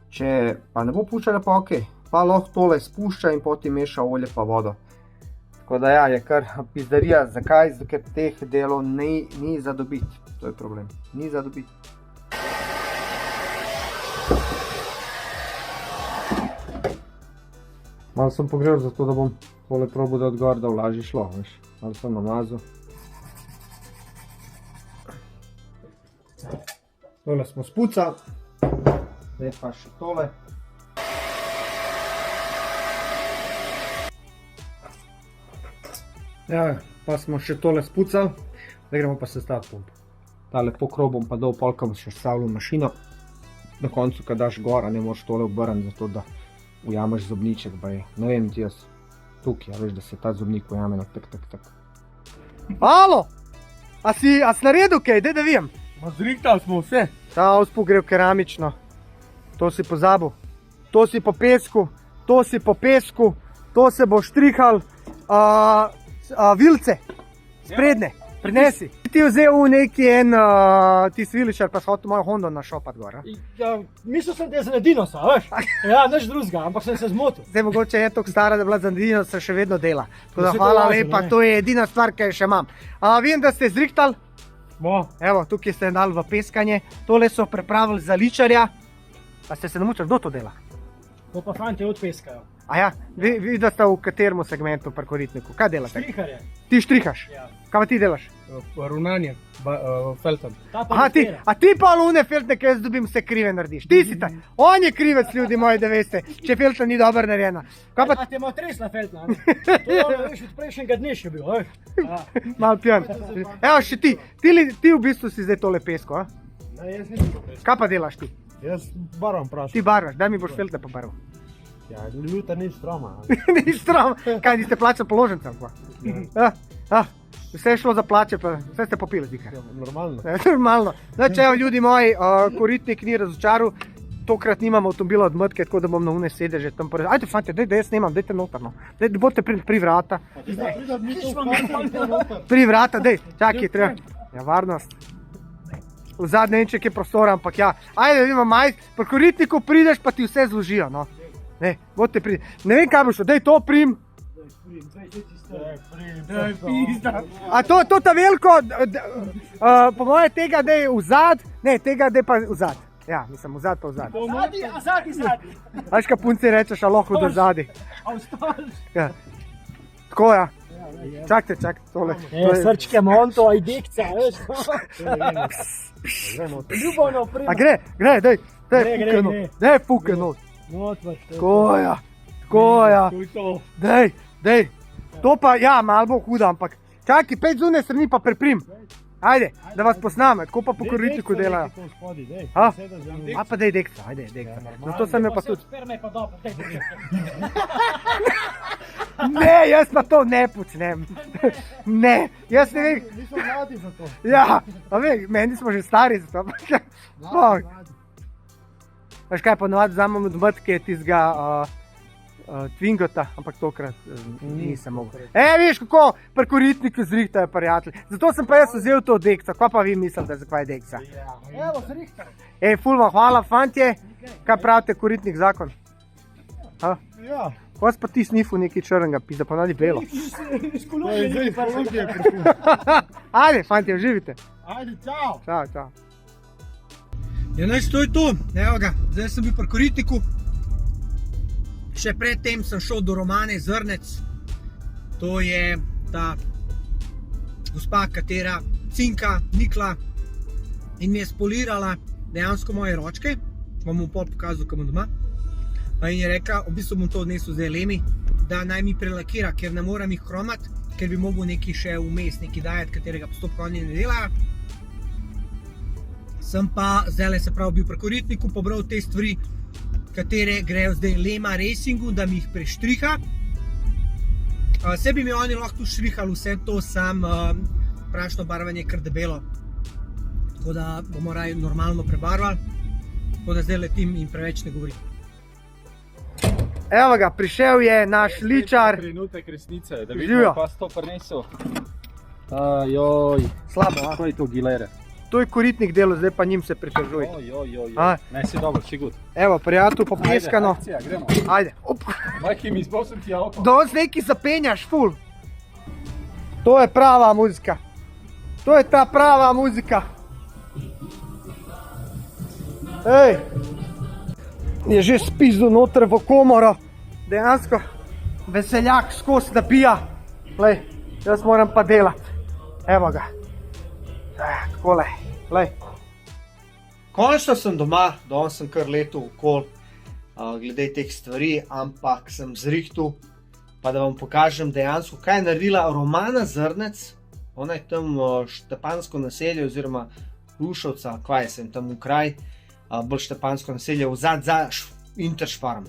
če pa ne bo puščal, pa okej. Pa lahko tole spušča in potem meša olje pa vodo. Tako da ja, je kar pizdarija. Zakaj? Ker teh delov ni za dobiti. To je problem. Ni za dobiti. Malo sem pogrel, zato da bom tole probal da odgor, da vlaži šlo, veš. Malo sem namazal. Tole smo spucali. Zdaj pa še tole. Ja, pa smo še tole spucali, zdaj gremo pa sestaviti pumpo. Tale pokrov bom pa dol polkam še stavil v mašino. Na koncu, kad daš gor, ne moraš tole obrniti, zato da ujameš zobniček, baje. Ne vem ti jaz, tukaj, veš, da se ta zobnik ujame na tak. Alo! A si naredil kaj? Daj da vijem. Ma zrihtali smo vse. Ta ospu gre v keramično. To si pozabil. To si po pesku, to si po pesku, to se bo štrihal. Vilce, spredne, prinesi. Ti vzel v neki ti sviličar, pa si hotel mojo Hondo našopat gor, a? Ja, mislil sem, da je za Dinosa, veš? Ja, nič drugega, ampak sem se zmotil. Zdaj mogoče je toliko stara, da je bila za Dinosa še vedno dela. Tako da hvala lepa, to je edina stvar, ki jo še imam. Vem, da ste zrihtali. Evo, tukaj ste dali v peskanje. Tole so prepravili za ličarja. Pa ste se namučali, kdo to dela? To pa fantje odpeskajo. Aja, vi da ste v katerem segmentu pri koritniku? Kaj delate? Štriharje. Ti štrihaš? Ja. Kaj pa ti delaš? Ravnanje, feltom. A ti pa lune feltne, ki jaz dobim, vse krive narediš. Ti si ta. On je krivec, ljudi moji, da veste, če feltna ni dobro narejena. A te ima tresna feltna, ne? To je veš, od prejšnjega dne še bil, veš? Mal pijan. Evo še ti. Ti v bistvu si zdaj tole pesko, a? Ne, jaz nisem to pesko. Kaj pa delaš ti? Jaz barvam prašam. Ti barvaš, daj mi boš feltne pobarval. Ja, ljuta ni stroma. Ni strom. Kaj, niste plačali položencem? Vse je šlo za plače, pa vse ste popili, dika. Normalno. Normalno. Znači, evo, ljudi moji, koritnik ni razočaral. Tokrat nimam avtomobila od mrtke, tako da bom na une sedeže tam pored. Ajde, fante, daj jaz snemam, dajte notarno. Daj, bote pri vrata. Pri vrata, daj, čakaj, treba. Ja, varnost. V zadnje enček je prostora, ampak ja. Ajde, imam majs, pri koritniku prideš, pa ti vse zložijo, no. Ne, bote pri... Ne vem, kaj bo šlo, daj to prim. A to ta veliko, po moje tega daj vzad, ne, tega daj pa vzad. Ja, mislim, vzad pa vzad. Zadi. Veš, kaj punci rečeš, a lahko do zadi. A vstaviš? Ja. Tako, ja. Čakajte, tole. Srčke monto, ajdekca, veš? Ljubovno prima. A gre, daj fuke not. Tako, ja. Daj. To pa, ja, malo bo huda, ampak čakaj, 5 zunaj strani pa priprim. Ajde, da vas posname, tako pa po koritniku delajo. A? A pa daj dekca, ajde, dekca. Zato sem jo pa tudi. Sperma je pa dobro, daj dekca. Ne, jaz pa to ne počnem. Ne, jaz ne vem. Niso mladi za to. Ja, a vem, meni smo že stari za to. Bog. Veš kaj, ponovadi vzamem od matke tistega Twingota, ampak tokrat nisem mogel. Viš kako pri koritniku zrihtajo prijatelji. Zato sem pa jaz vzel to dekca. Kaj pa vi mislite, zakaj je dekca? Evo, zrihtaj. Ful vam hvala, fantje. Kaj pravite, koritnik zakon? Ja. Vas pa ti snifu nekaj črnega, pizda pa nadi belo. Zdaj pa ljudi je prišel. Ajde, fantje, uživite. Ajde, čau. Čau, čau. Ja, nič, to je to. Evo ga, zdaj sem bil pri koritniku. Še predtem sem šel do Romane Zrnec. To je ta gospa, katera cinka, nikla in mi je spolirala dejansko moje ročke. Vam bom pol pokazal, kam doma. In je rekla, v bistvu bom to odnesel zdaj Lemi, da naj mi prelakira, ker ne moram jih kromati, ker bi mogel nekaj še vmes, nekaj dajati, katerega postopka oni ne delajo. Sem pa zdaj se pravi bil pri koritniku, pobral te stvari, katere grejo zdaj Lema Racingu, da mi jih preštriha. Vse bi mi oni lahko tu štrihali vse to, sam prašno barvanje je kar debelo. Tako da bomo raje normalno prebarvali, tako da zdaj letim in preveč ne govorim. Evo ga, prišel je naš ličar. Trenutek resnice, da Živijo. vidimo, pa s to prinesel. Ajoj, Slabo, a? kako je to gilere? To je koritnik delo, zdaj pa njim se pritožuj. Ojoj, A? ne si dobro, či gut. Evo, prijatelj, popleskano. Ajde, akcija, gremo. Ajde, op. Majki mi izbosim ti avto. Danes nekaj zapenjaš, ful. To je prava muzika. To je ta prava muzika. Ej, je že spizdil noter v komoro. Dejansko veseljak skozi napija. Glej, jaz moram pa delati. Evo ga. Takole, glej. Končno sem doma, danes sem kar letel okoli glede teh stvari, ampak sem zrihtal, pa da vam pokažem dejansko, kaj je naredila Romana Zrnec. Ona je tam štepansko naselje oziroma Rušovca, kaj sem tam v kraj, bolj štepansko naselje, vzad za Interšparm.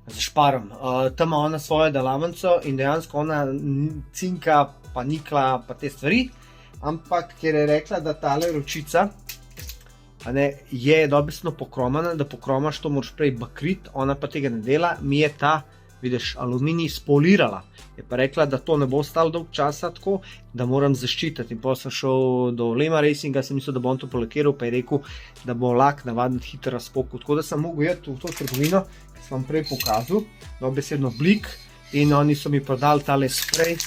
Za Šparm. Tam ima ona svojo delavnico in dejansko ona cinka, pa nikla, pa te stvari. Ampak, ker je rekla, da tale ročica je dobesedno pokromana, da pokromaš to moraš prej bakrit, ona pa tega ne dela, mi je ta, vidiš, aluminij spolirala. Je pa rekla, da to ne bo stalo dolg časa tako, da moram zaščititi. In potem sem šel do Lema Racinga, sem mislil, da bom to polakiral, pa je rekel, da bo lak navaden hiter razpokal. Tako da sem mogel iti v to trgovino, ki sem vam prej pokazal, dobesedno Blik, in oni so mi prodali tale sprej,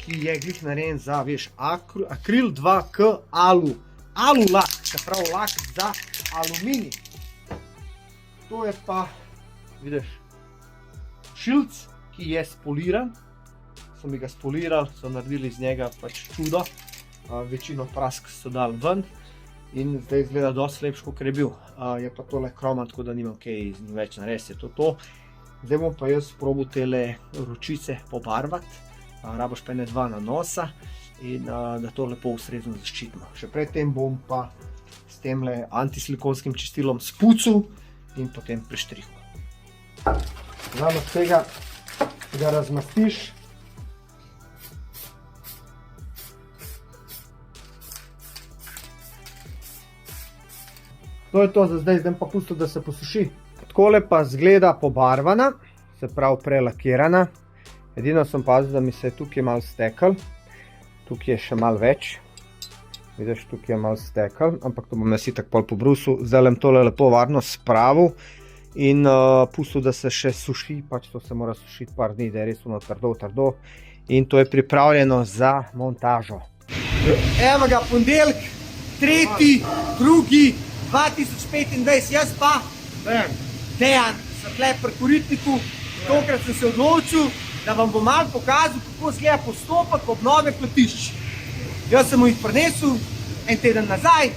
ki je glih narejen za, veš, akril 2K alu lak, se pravi lak za aluminij. To je pa, vidiš, šilc, ki je spoliran, so mi ga spolirali, so naredili iz njega pač čudo, večino prask so dali ven in zdaj izgleda dosti lepš, kot je bil. Je pa tole kroman, tako da nimam kaj z njim več narediti, je to. Zdaj bom pa jaz probal tele ročice pobarvati. Raboš pa ene dva nanosa in da to lepo ustrezno zaščitimo. Še predtem bom pa s temle antisilikovskim čistilom spucal in potem preštrihal. Zame tega ga razmastiš. To je to za zdaj, zdaj pa pustil, da se posuši. Takole pa zgleda pobarvana, se pravi prelakirana. Edino sem pazil, da mi se je tukaj malo stekal, tukaj je še malo več, vidiš, tukaj je malo stekal, ampak to bom jaz itak pol pobrusil, zdaj lem tole lepo varno spravil in pustil, da se še suši, pač to se mora sušiti par dni, da je res trdo in to je pripravljeno za montažo. Evo ga, ponedeljek, 3.2.2025, jaz pa Dejan, sem tle pri koritniku, tokrat sem se odločil, da vam bom malo pokazal, kako izgleda postopek obnove platišč. Jaz sem jih prinesel en teden nazaj,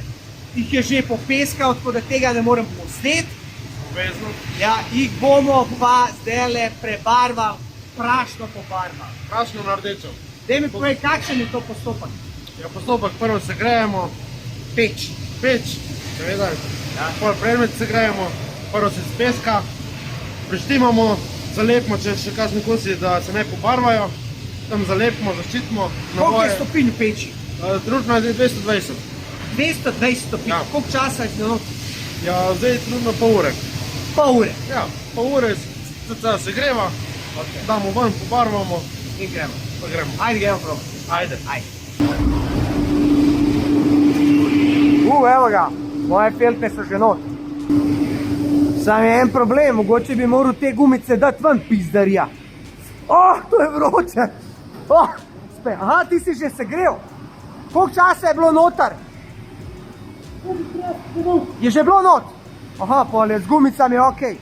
jih je že popeskal, tako da tega ne morem posneti. Ja, jih bomo pa zdajle prebarvali, prašno pobarvali. Prašno na rdečo. Daj mi povej, kakšen je to postopek? Ja, postopek prvo segrejemo peč, seveda, pol predmet segrejemo, prvo se z peska, preštimamo, zalepimo, če še kakšni kosi, da se ne pobarvajo, tam zalepimo, zaščitimo. Koliko je stopinj v peči? Trenutno je 220. 220 stopinj. Ja. Koliko časa je not? Ja, zdaj je trenutno pol ure. Pol ure. Ja, pol ure se segreva, damo ven, pobarvamo In gremo. pa gremo. Ajde, gremo probat. Ajde. Evo ga, moje feltne so že not. Sam je en problem, mogoče bi moral te gumice dati ven, pizdarija. To je vroče. Aha, ti si že segrel. Koliko časa je bilo notar? Je že bilo not? Aha, pol je z gumicami, okej.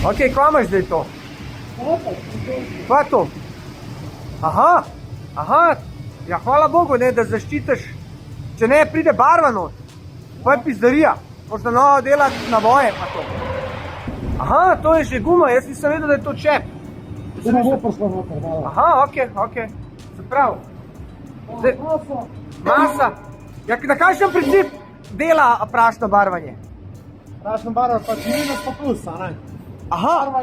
Okej, kaj imaš zdaj to? Kaj je to? Aha, ja hvala Bogu, ne, da zaščitiš. Če ne, pride barva not. Pa je pizdarija. Možda novo delati navoje pa to. Aha, to je že guma, jaz nisem vedel, da je to čep. Aha, okej. Se pravi. Masa. Ja, na kakšen princip dela prašno barvanje? Prašno barva pač minus pa plus, a ne? Aha, Barva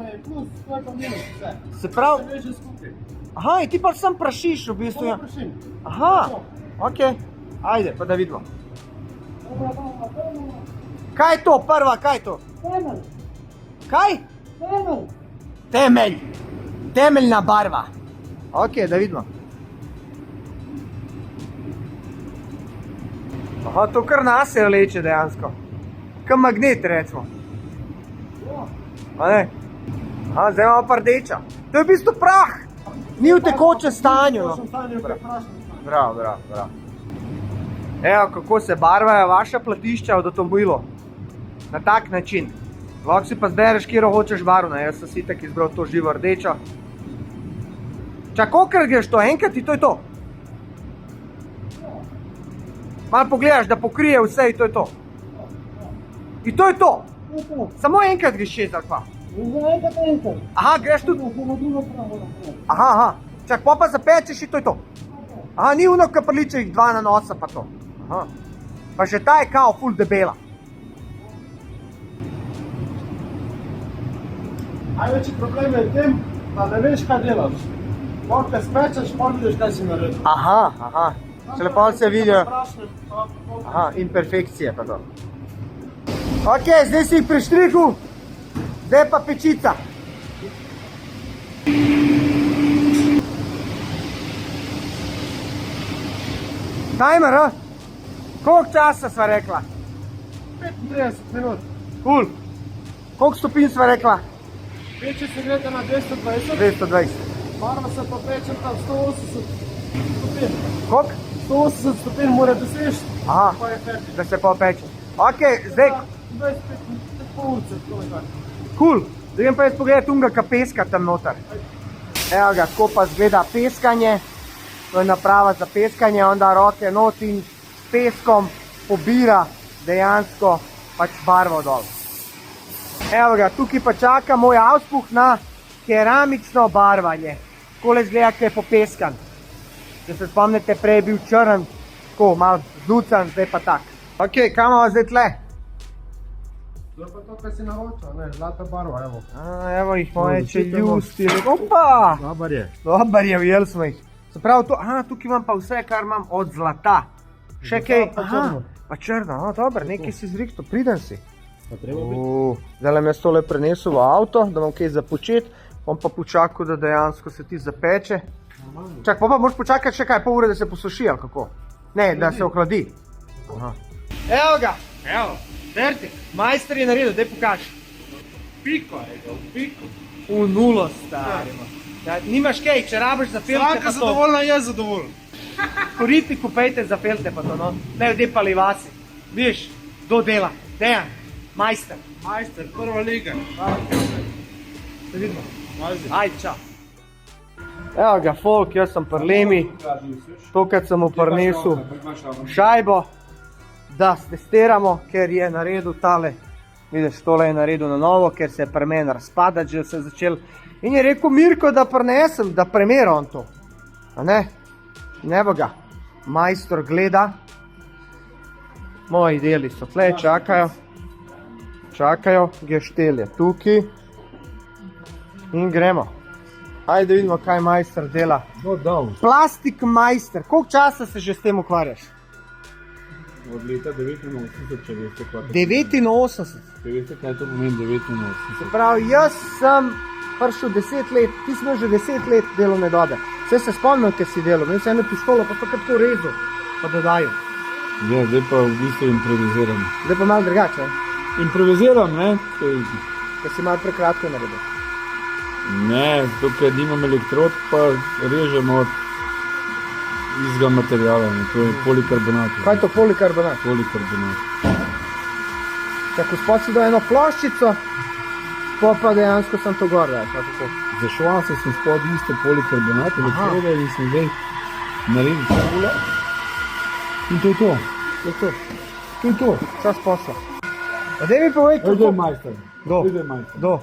je plus, to je pa minus, vse. se pravi. Vse veže skupaj. Aha, in ti pa sam prašiš v bistvu. To Ja. prašim. Aha, okej. Ajde, pa da vidimo. Kaj je to prva, kaj je to? Temelj. Kaj? Temelj. Temelj. Temeljna barva. Okej, da vidimo. Aha, to kar nase leče dejansko. Kaj magnet, recimo. A ne? Aha, zdaj imamo pa rdeča. To je v bistvu prah. Ni v tekočem stanju. No. Bravo. Evo, kako se barvajo vaša platišča od avtomobilov. Na tak način. Lahko si pa zbereš, kjer hočeš barvo. Jaz sem si tak izbral to živo rdečo. Čak, kolikrat greš to? Enkrat in to je to? Malo pogledaš, da pokrije vse in to je to. In to je to. Samo enkrat greš čez ali pa. Aha, greš tudi. Aha. Čak, pa zapečeš in to je to. Aha, ni ono, ki priliče jih dva na nosa pa to. Aha. Pa že ta je kao ful debela. Največji problem je v tem, da ne veš, kaj delaš. Lahko te spečeš, pa vidiš, kaj si naredil. Aha. Šele pa se vidijo. Aha, imperfekcije pa to. Okej, zdaj si jih preštrihal. Zdaj pa pečica. Timer, a? Koliko časa sva rekla? 35 minut. Cool. Koliko stopinj sva rekla? Peče se grete na 220, 220. barva se pa peče tam 180 stopinj. Koliko? 180 stopinj mora doseči, Aha, pa je fertik. da se pa peče. Okej, zdaj, 25 urce, to je tako. cool. Zdaj grem pa jaz pogledati unga, ka peska tam noter. Evo ga, tako pa zgleda peskanje. To je naprava za peskanje, onda roke not in s peskom pobira dejansko pač barvo dol. Evo ga, tukaj pa čaka moj auspuh na keramično barvanje. Takole izgleda, ko je popeskan. Če se spomnite, prej je bil črn, tako malo zlucan, zdaj pa tak. Okej, kaj imamo zdaj tle? To je pa to, kar si naročil, ne, zlata barva, evo. Evo jih moje čeljusti. Opa! Dobar je, ujeli smo jih. Se pravi, tukaj imam pa vse, kar imam od zlata. Še kaj? Pa črno, dobro, nekaj si zrihtal, priden si. Zdaj nam jaz tole prenesel v avto, da imam kaj za početi. On pa počakal, da dejansko se ti zapeče. Čak, pa moraš počakati še kaj, pol ure, da se posuši, ali kako? Ne, da se ohladi. Evo ga, evo, Fertik, majster je naredil, daj pokaži. Piko je to, piko. V nulo, starimo. Nimaš kaj, če rabiš za felte Vsaka pa to. zadovoljna je zadovoljna. Koriti kupejte za felte pa to, no. Ne v depali vasi. Vidiš, kdo dela? Dejan, majster. Majster, prva liga. Se vidimo. Majster. Ajde, čau. Evo ga, folk, jaz sem pri Lemi. Tokrat sem mu prinesel šajbo, da testiramo, ker je naredil tale. Vidiš, tole je naredil na novo, ker se je pri meni razpadati, že se je začel. In je rekel Mirko, da prinesem, da premera on to. A ne? Evo ga, majstor gleda. Moji deli so tle, čakajo, geštel je tukaj. In gremo. Ajde vidimo, kaj majster dela. Plastik majster, koliko časa se že s tem ukvarjaš? Od leta 89, če veste, kaj 89. Veste, kaj to pomeni 89? Se pravi, jaz sem prišel 10 let, ti si imel že 10 let delovne dobe. Vse se spomnim, kaj si delal, imel si eno pištolo, pa to kar to rezal, pa dodajal. Ja, zdaj pa v bistvu improviziram. Zdaj pa malo drugače, Improviziram, ne? ker si malo prekratko naredil. Ne, zato ker nimam elektrod, pa režem od istega materijala, ne? To je polikarbonat. Kaj je to polikarbonat? Polikarbonat. Tako spod si do eno ploščico, pa dejansko sem to gor, pa tako. Zašval sem spod isto polikarbonat, elektrode in sem zdaj naredil čevula. In to je to. To je to. Čas posla. A daj mi povej, Kdo je majster? Kdo? Kdo je majster? Kdo?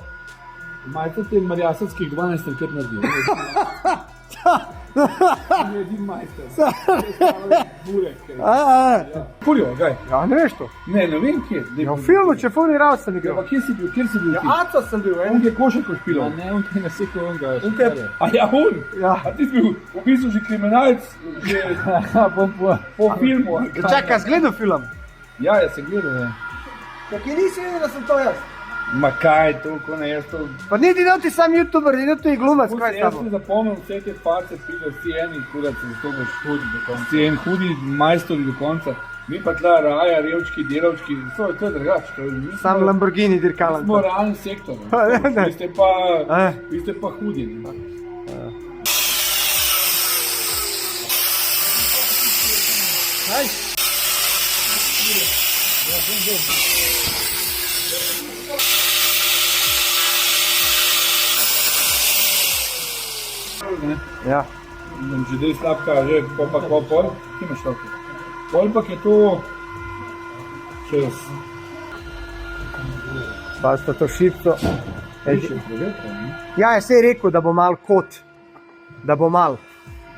Majster te marjasovskih 12 krat naredil. Je edin majster. Burek. Furijo, gaj. Ja, ne veš to. Ne vem kje. Ja, v filmu, če Funi Rav sem Ja, igral. pa kje si bil ti? Ja, Aco sem bil, On je košarko špilal. Ne, on je nasekal onga. A ja, on? Ja. A ti si bil v bistvu že kriminalec, že po filmu. Čakaj, si gledal film? Ja, jaz sem gledal, ja. Tako nisi vedel, da sem to jaz. Ma kaj, toliko ne, jaz to... Pa niti ti sam youtuber, niti glumec, kaj s Jaz tabo? sem zapomnil vse te face, pride vsi eni kuraci, zato boš hudi do konca. Vsi en hudi majstori do konca. Mi pa tla raja, revčki, delavčki, to je drugače. Sam Lamborghini dirkalam. Smo realni sektor. Ne. Vi ste pa hudi. Ne? Ja. Že dej slab kaže, pa pol, ti imaš toliko. Pol pa je to čez... Pa sta to šipco. Ja, jaz je rekel, da bo mal kot. Da bo mal.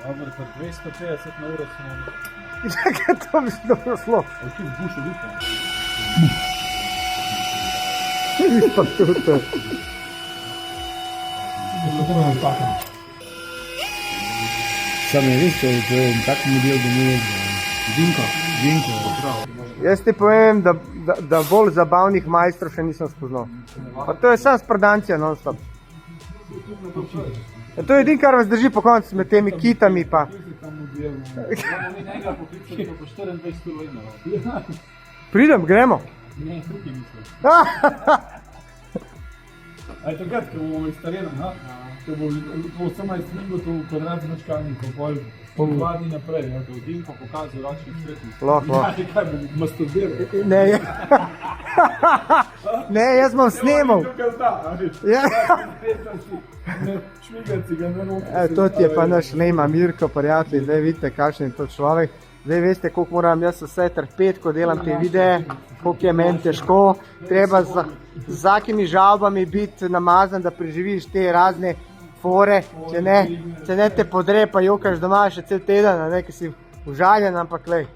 Dobro, pa 250 na uro smo... Čakaj, to bi se dobro šlo. A ti v bušu duha? Pa tudi. Sam je res, to je tak model, da ne vem. Vinko. Jaz ti povem, da bolj zabavnih majstrov še nisem spoznal. Pa to je sam sprdancija non-stop. Ja, to je edin, kar vas drži po koncu med temi kitami pa. Pridem, gremo. Ne, tukaj mislim. A je takrat, ko bomo izstarenem, ko bo samo izstringo to v kvadratni načkalnik, po vladni naprej, ko bo Dinko pokazal račni svetnik. Lahko. Ja, kaj bo masturbiral? Ne, ne, jaz bom snemal. Tukaj zna, Ja. šmigaci ga ne roke. To ti je pa naš Lema Mirko, prijatelj, zdaj vidite, kakšen je to človek. Zdaj veste, koliko moram jaz vse trpeti, ko delam te videe, koliko je meni težko. Treba z vsakimi žalbami biti namazan, da preživiš te razne fore. Če ne te podre, pa jokaš doma še cel teden, ne, ki si užaljen, ampak lej.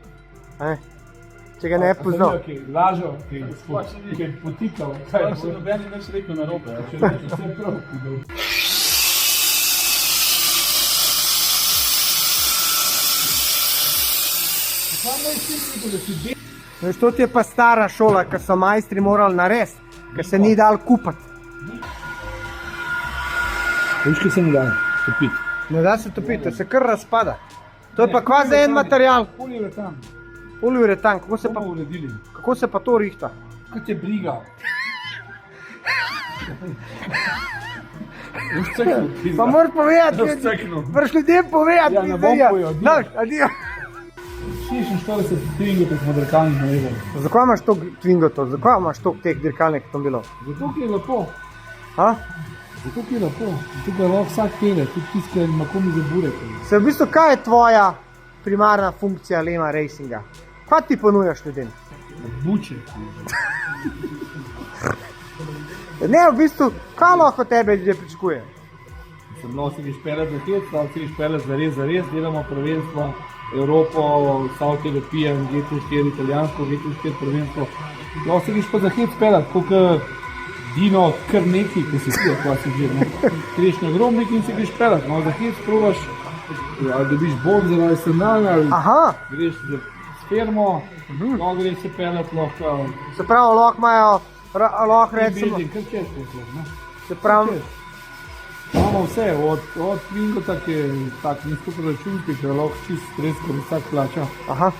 Če ga ne poznal. Lažo, ki je potikal, kaj je še nobeni več rekel na robe, če reče vse prav. Veš, to ti je pa stara šola, ki so majstri morali narediti, ker se ni dal kupati. Veš, kaj se ne da topiti? Ne da se topiti, to se kar razpada. To je pa kva za en material. Poliuretan. Poliuretan, To bomo uredili. kako se pa to rihta? Kaj te briga? Boš ceknul, pizda. Pa moraš povedati, Boš ceknul. moraš ljudem povedati. Ja, ne bom povedal, Znaš, adijo. 46 tvingotov smo dirkalnih naredili. Zakaj imaš toliko tvingotov, zakaj imaš toliko teh dirkalnih avtomobilov? Zato, ki je lepo. A? Zato, ki je lepo. Zato, ga lahko vsak pele, tudi tisti, ki ima komi za burek. Se v bistvu, kaj je tvoja primarna funkcija Lema Racinga? Kaj ti ponujaš ljudem? Buče. Ne, v bistvu, kaj lahko tebe ljudje pričakujejo? Sem lahko se greš pelet za hec, lahko se greš pelet za res, delamo prvenstvo Evropo, South European, GT4 italijansko, GT4 prvenstvo. Lahko se greš pa za hec pelet, kot Dino, kar neki, ki si ti, kaj si že, ne. Greš na grobnik in se greš pelet, no za hec probaš, ali dobiš bonzer ali sandal, ali greš s firmo, lahko greš se pelet, lahko... Se pravi, lahko recimo... Kar često, ne. Se pravi... Imamo vse, od Twingota, ki je tak nizkoproračunski, ki je lahko čist stres, ko vsak plača,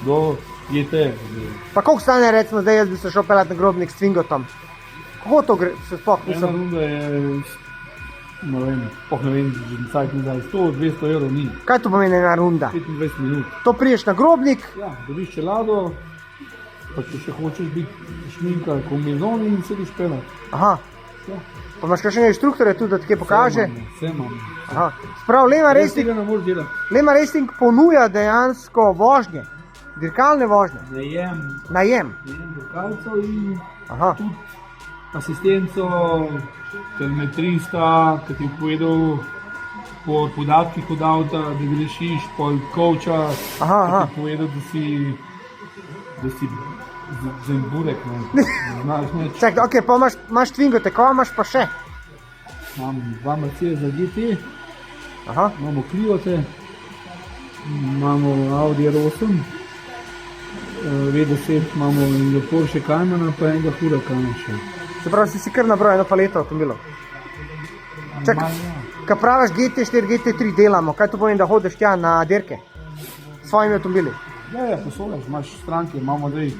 do GT. Pa koliko stane recimo, zdaj jaz bi se šel pelat na grobnik s Twingotom? Kako to gre, se sploh Ena nisem... runda je, ne vem, že cajt nazaj, 100-200 evrov ni. Kaj to pomeni ena runda? 25 minut. To priješ na grobnik, Ja, dobiš čelado, pa če še hočeš biti šminka, kombinezon in se greš pelat. aha, Ja. pa imaš kakšnega inštruktorja tudi, da ti kaj pokaže? Vse imamo. Aha, sprav, Lema Res Racing, tega ne moreš delati. Lema Racing ponuja dejansko vožnje, dirkalne vožnje, najem. Dirkalcev in Aha, tudi asistenco, telemetrista, ki ti je povedal po podatkih od avta, da grešiš, pol coacha, Aha, ki aha. ti je povedal, da si zemburek, ne znaš nič. čakaj, ok, pa imaš Twingote, kaj imaš pa še? Imam dva Mercedes za GT, Aha, imamo Cliote, imamo Audi R8, V10 imamo enega Porsche Caymana, pa enega Huracana še. se pravi, si kar nabrojal eno paleto avtomobilov. Čakaj, Manj, ja. Kaj praviš GT4, GT3 delamo, kaj to pomeni, da hodiš tja na dirke s svojimi avtomobili? Ja, posodaš, imaš stranke, imamo zdaj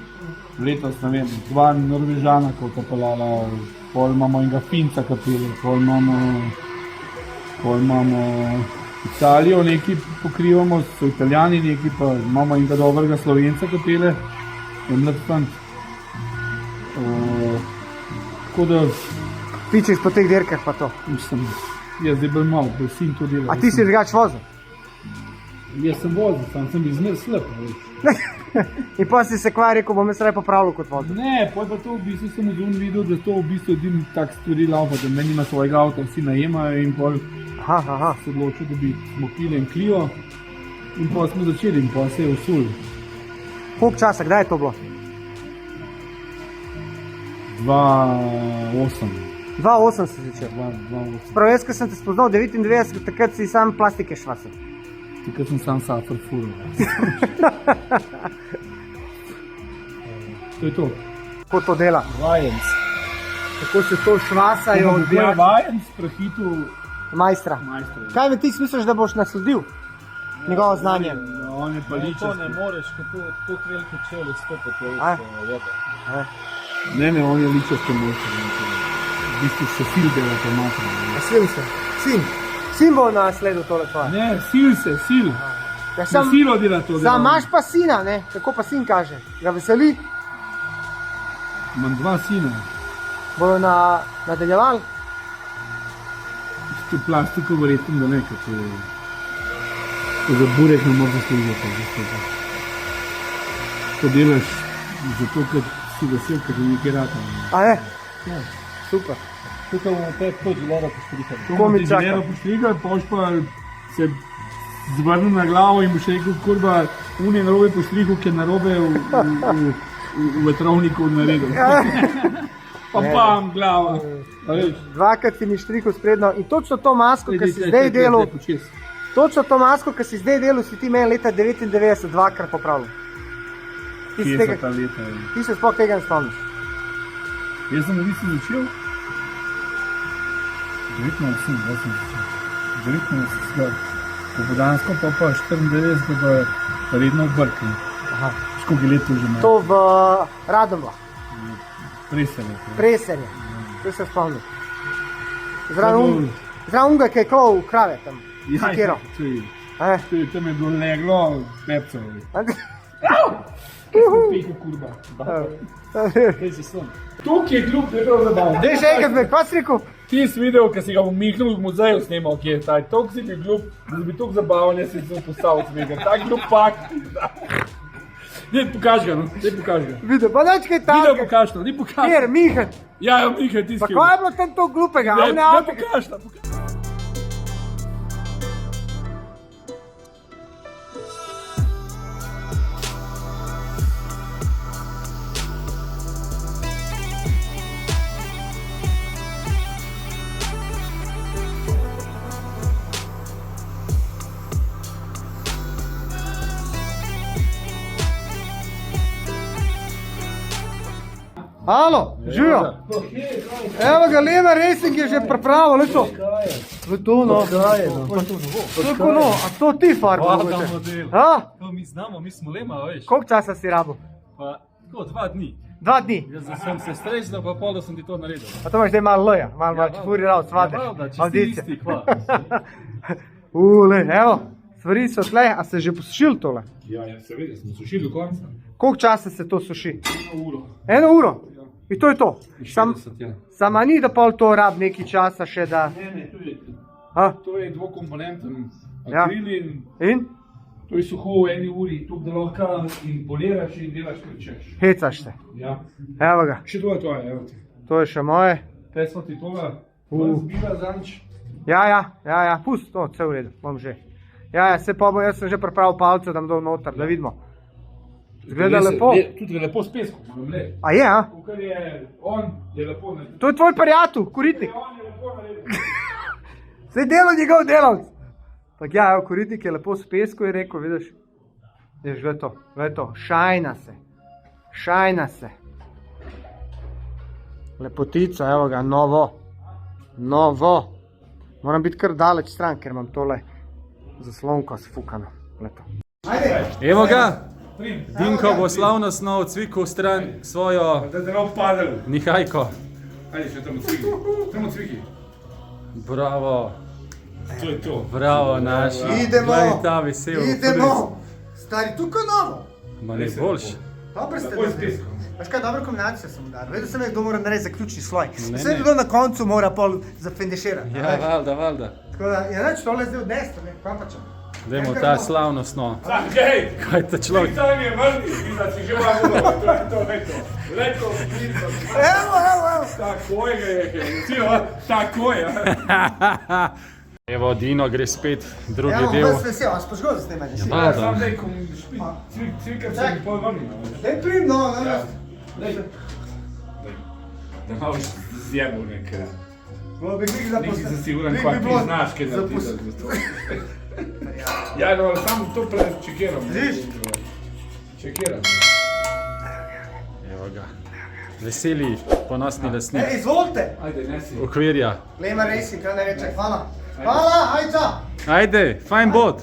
letos, ne vem, dva Norvežana, kot je pelala, pol imamo enega Finca, ki pele, pol imamo Italijo, neki pokrivamo, so Italijani, neki pa imamo enega dobrega Slovenca, ki pele, en mlad fant. Tako da, Pičeš po teh dirkah pa to. mislim, jaz zdaj bolj malo, bolj sin to dela. A ti si drugač vozil? Jaz sem vozil, sem bil zmer slep, veš. In pa si se kvar rekel, bom jaz raje popravljal kot vozil. Ne, pa to v bistvu sem odzun videl, da to v bistvu edini tak stvari laupa, da meni ima svojega avta, vsi najemajo in pol Aha, se odločil, da bi smo pili en Clio in pol smo začeli in pol se je usul. koliko časa, kdaj je to bilo? 2.8. 2.8 si začel. 2.8. Sprav, jaz, ko sem te spoznal 99, takrat si sam plastike švasel. Takrat sem sam safar furil. To je to. Kako to dela? Vajenc. Kako se to švasajo od Ja, vajenc prehitu majstra. majstra. Kaj me ti misliš, da boš nasledil njegovo znanje? On je pa ličen. moreš, kako veliko čevlje stopiti A? Ne, on je ličasto mojster. V bistvu se sil dela to mater. Sil se. Sin bo nasledil tole tvoje. Ne, sil. Ja, Sam silo dela to. Sam imaš pa sina, ne? Kako pa sin kaže? Ga veseli? Imam dva sina. Bodo nadaljevali? To plastiko verjetno, da ne, ker to za burek ne moreš služiti. To delaš zato, ker si vesel, ker ti nekaj rata. A ne? Ja. Super. Tukaj bomo te podželero poštrihali. Ko mi čaka? Inženjero poštrigaj, poš pa se zvrnil na glavo in boš rekel, kurba, un je narobe poštrihal, ki je narobe v vetrovniku naredil. Pa bam, glava. A veš? Dvakrat si mi štrihal spredno in točno to masko, ki si zdaj delal, točno to masko, ki si zdaj delal, si ti meni leta 99 dvakrat popravil. Ti Kje se so tega- ta leta? ti se sploh tega ne spomniš. Jaz sem v bistvu začel 19, jaz sem začel. 19, popodansko pa 94, pa redno v Brkli. Aha. Skoliko let to že ima? To v Radomljah, Preselje. Preserje. To se spomnim. Zraven unga, ki je klov krave tam. Sikiral. Tam je bilo leglo pepcev. Peko kurba. Kaj si slon? Tukaj je kljub, je prav zabavno. Dej še enkrat me, kaj si rekel? Ti si videl, ko si ga v Mihnu v muzeju snemal, kje je taj. Tok si bil glup, da bi tok zabavan, jaz si se postavil smega. Tak glup pak. Ne, pokaži ga, no. Ne, pokaži ga. Videl, pa neč kaj Video tam. pokaži, no. Ne pokaži. Kjer, Mihan. Ja, Miha, ti si. Pa kaj je bilo tam to glupega? Ne, One ne avto, pokaži, no. Halo, živijo. Evo ga, Lema Racing je že pripravil, le to. Le to, no. To je ko no, a to ti farbo? To mi znamo, mi smo Lema, veš. Koliko časa si rabo? Pa, tako, 2 dni. 2 dni. Jaz sem se stresnil, pa pol, da sem ti to naredil. A to imaš zdaj malo loja, malo čefuri rao, svade. Ja, valjda, če si isti, kva. Le, evo, stvari so tle, a se že posušil tole? Ja, seveda, smo sušili do konca. Koliko časa se to suši? 1 uro. 1 uro? In to je to? 60, ja. Sama ni, da pol to rab nekaj časa še da... Ne, A? to je dvokomponenten Ja. akril in In? to je suho v 1 uri, tu da lahko in poliraš in delaš, kar češ. Hecaš se. Ja. Evo ga, Še to je to, evo ti. to je še moje. Kaj smo ti toga zbila zanč? Ja, pust to, vse v redu, bom že. Ja, se pa bom, jaz sem že pripravil palce, da bom dol noter, da vidimo. Zgleda lepo. Tudi lepo s peskom, moram reči. A je, a? Kar je on, je lepo naredil. To je tvoj prijatelj, Koritnik. On je lepo naredil. Zdaj delo njegov delavc. Tak ja, evo, Koritnik je lepo s pesku, je rekel, vidiš. Vidiš, gled to, šajna se. Lepotica, evo ga, novo. Moram biti kar daleč stran, ker imam tole zaslonko sfukano. Leto. Evo ga, Dinko bo slavnostno odsvikal stran svojo Da te ne opadel. nihajko. Ajde, še tamo cviki. Tamo cviki. Bravo, To je to. bravo naš. Idemo. Glej ta vesel. Stari, tukaj novo. Ma ne boljš. Dobro ste Takoj s naredili. peskom. Veš kaj, dobro kombinacijo sem udaril. Vedel sem, kdo mora narediti zaključni sloj. Ne, Vse ne. kdo na koncu mora pol zafendeširati. Ja, valjda. Tako da, je neč tole zdaj odnesti, ne, kaj pa če? Dajmo ta slavnostno. Hej! Kaj ta človek? Tam je mrni, da si že malo dobro. To je to. Leto, Evo. tako je, tako je. Evo, Dino gre spet drugi Evo, del. vas vesel, a si požgal za snemanje? Si? valjda. Sam daj, ko cvikam se mi pol vrni. Daj prim, no, Da malo zjebal nekaj. Bilo bi glih Neki zasiguran, kaj ti znaš, kaj narediš za to. Ja, no, samo to čekiram. Vidiš? Čekiram. Evo ga. Veseli, ponosni lastnik Izvolite. Ajde, nesi. okvirja. Lema Racing, kaj ne reče, hvala. Hvala, ajca. Ajde, fajn bod.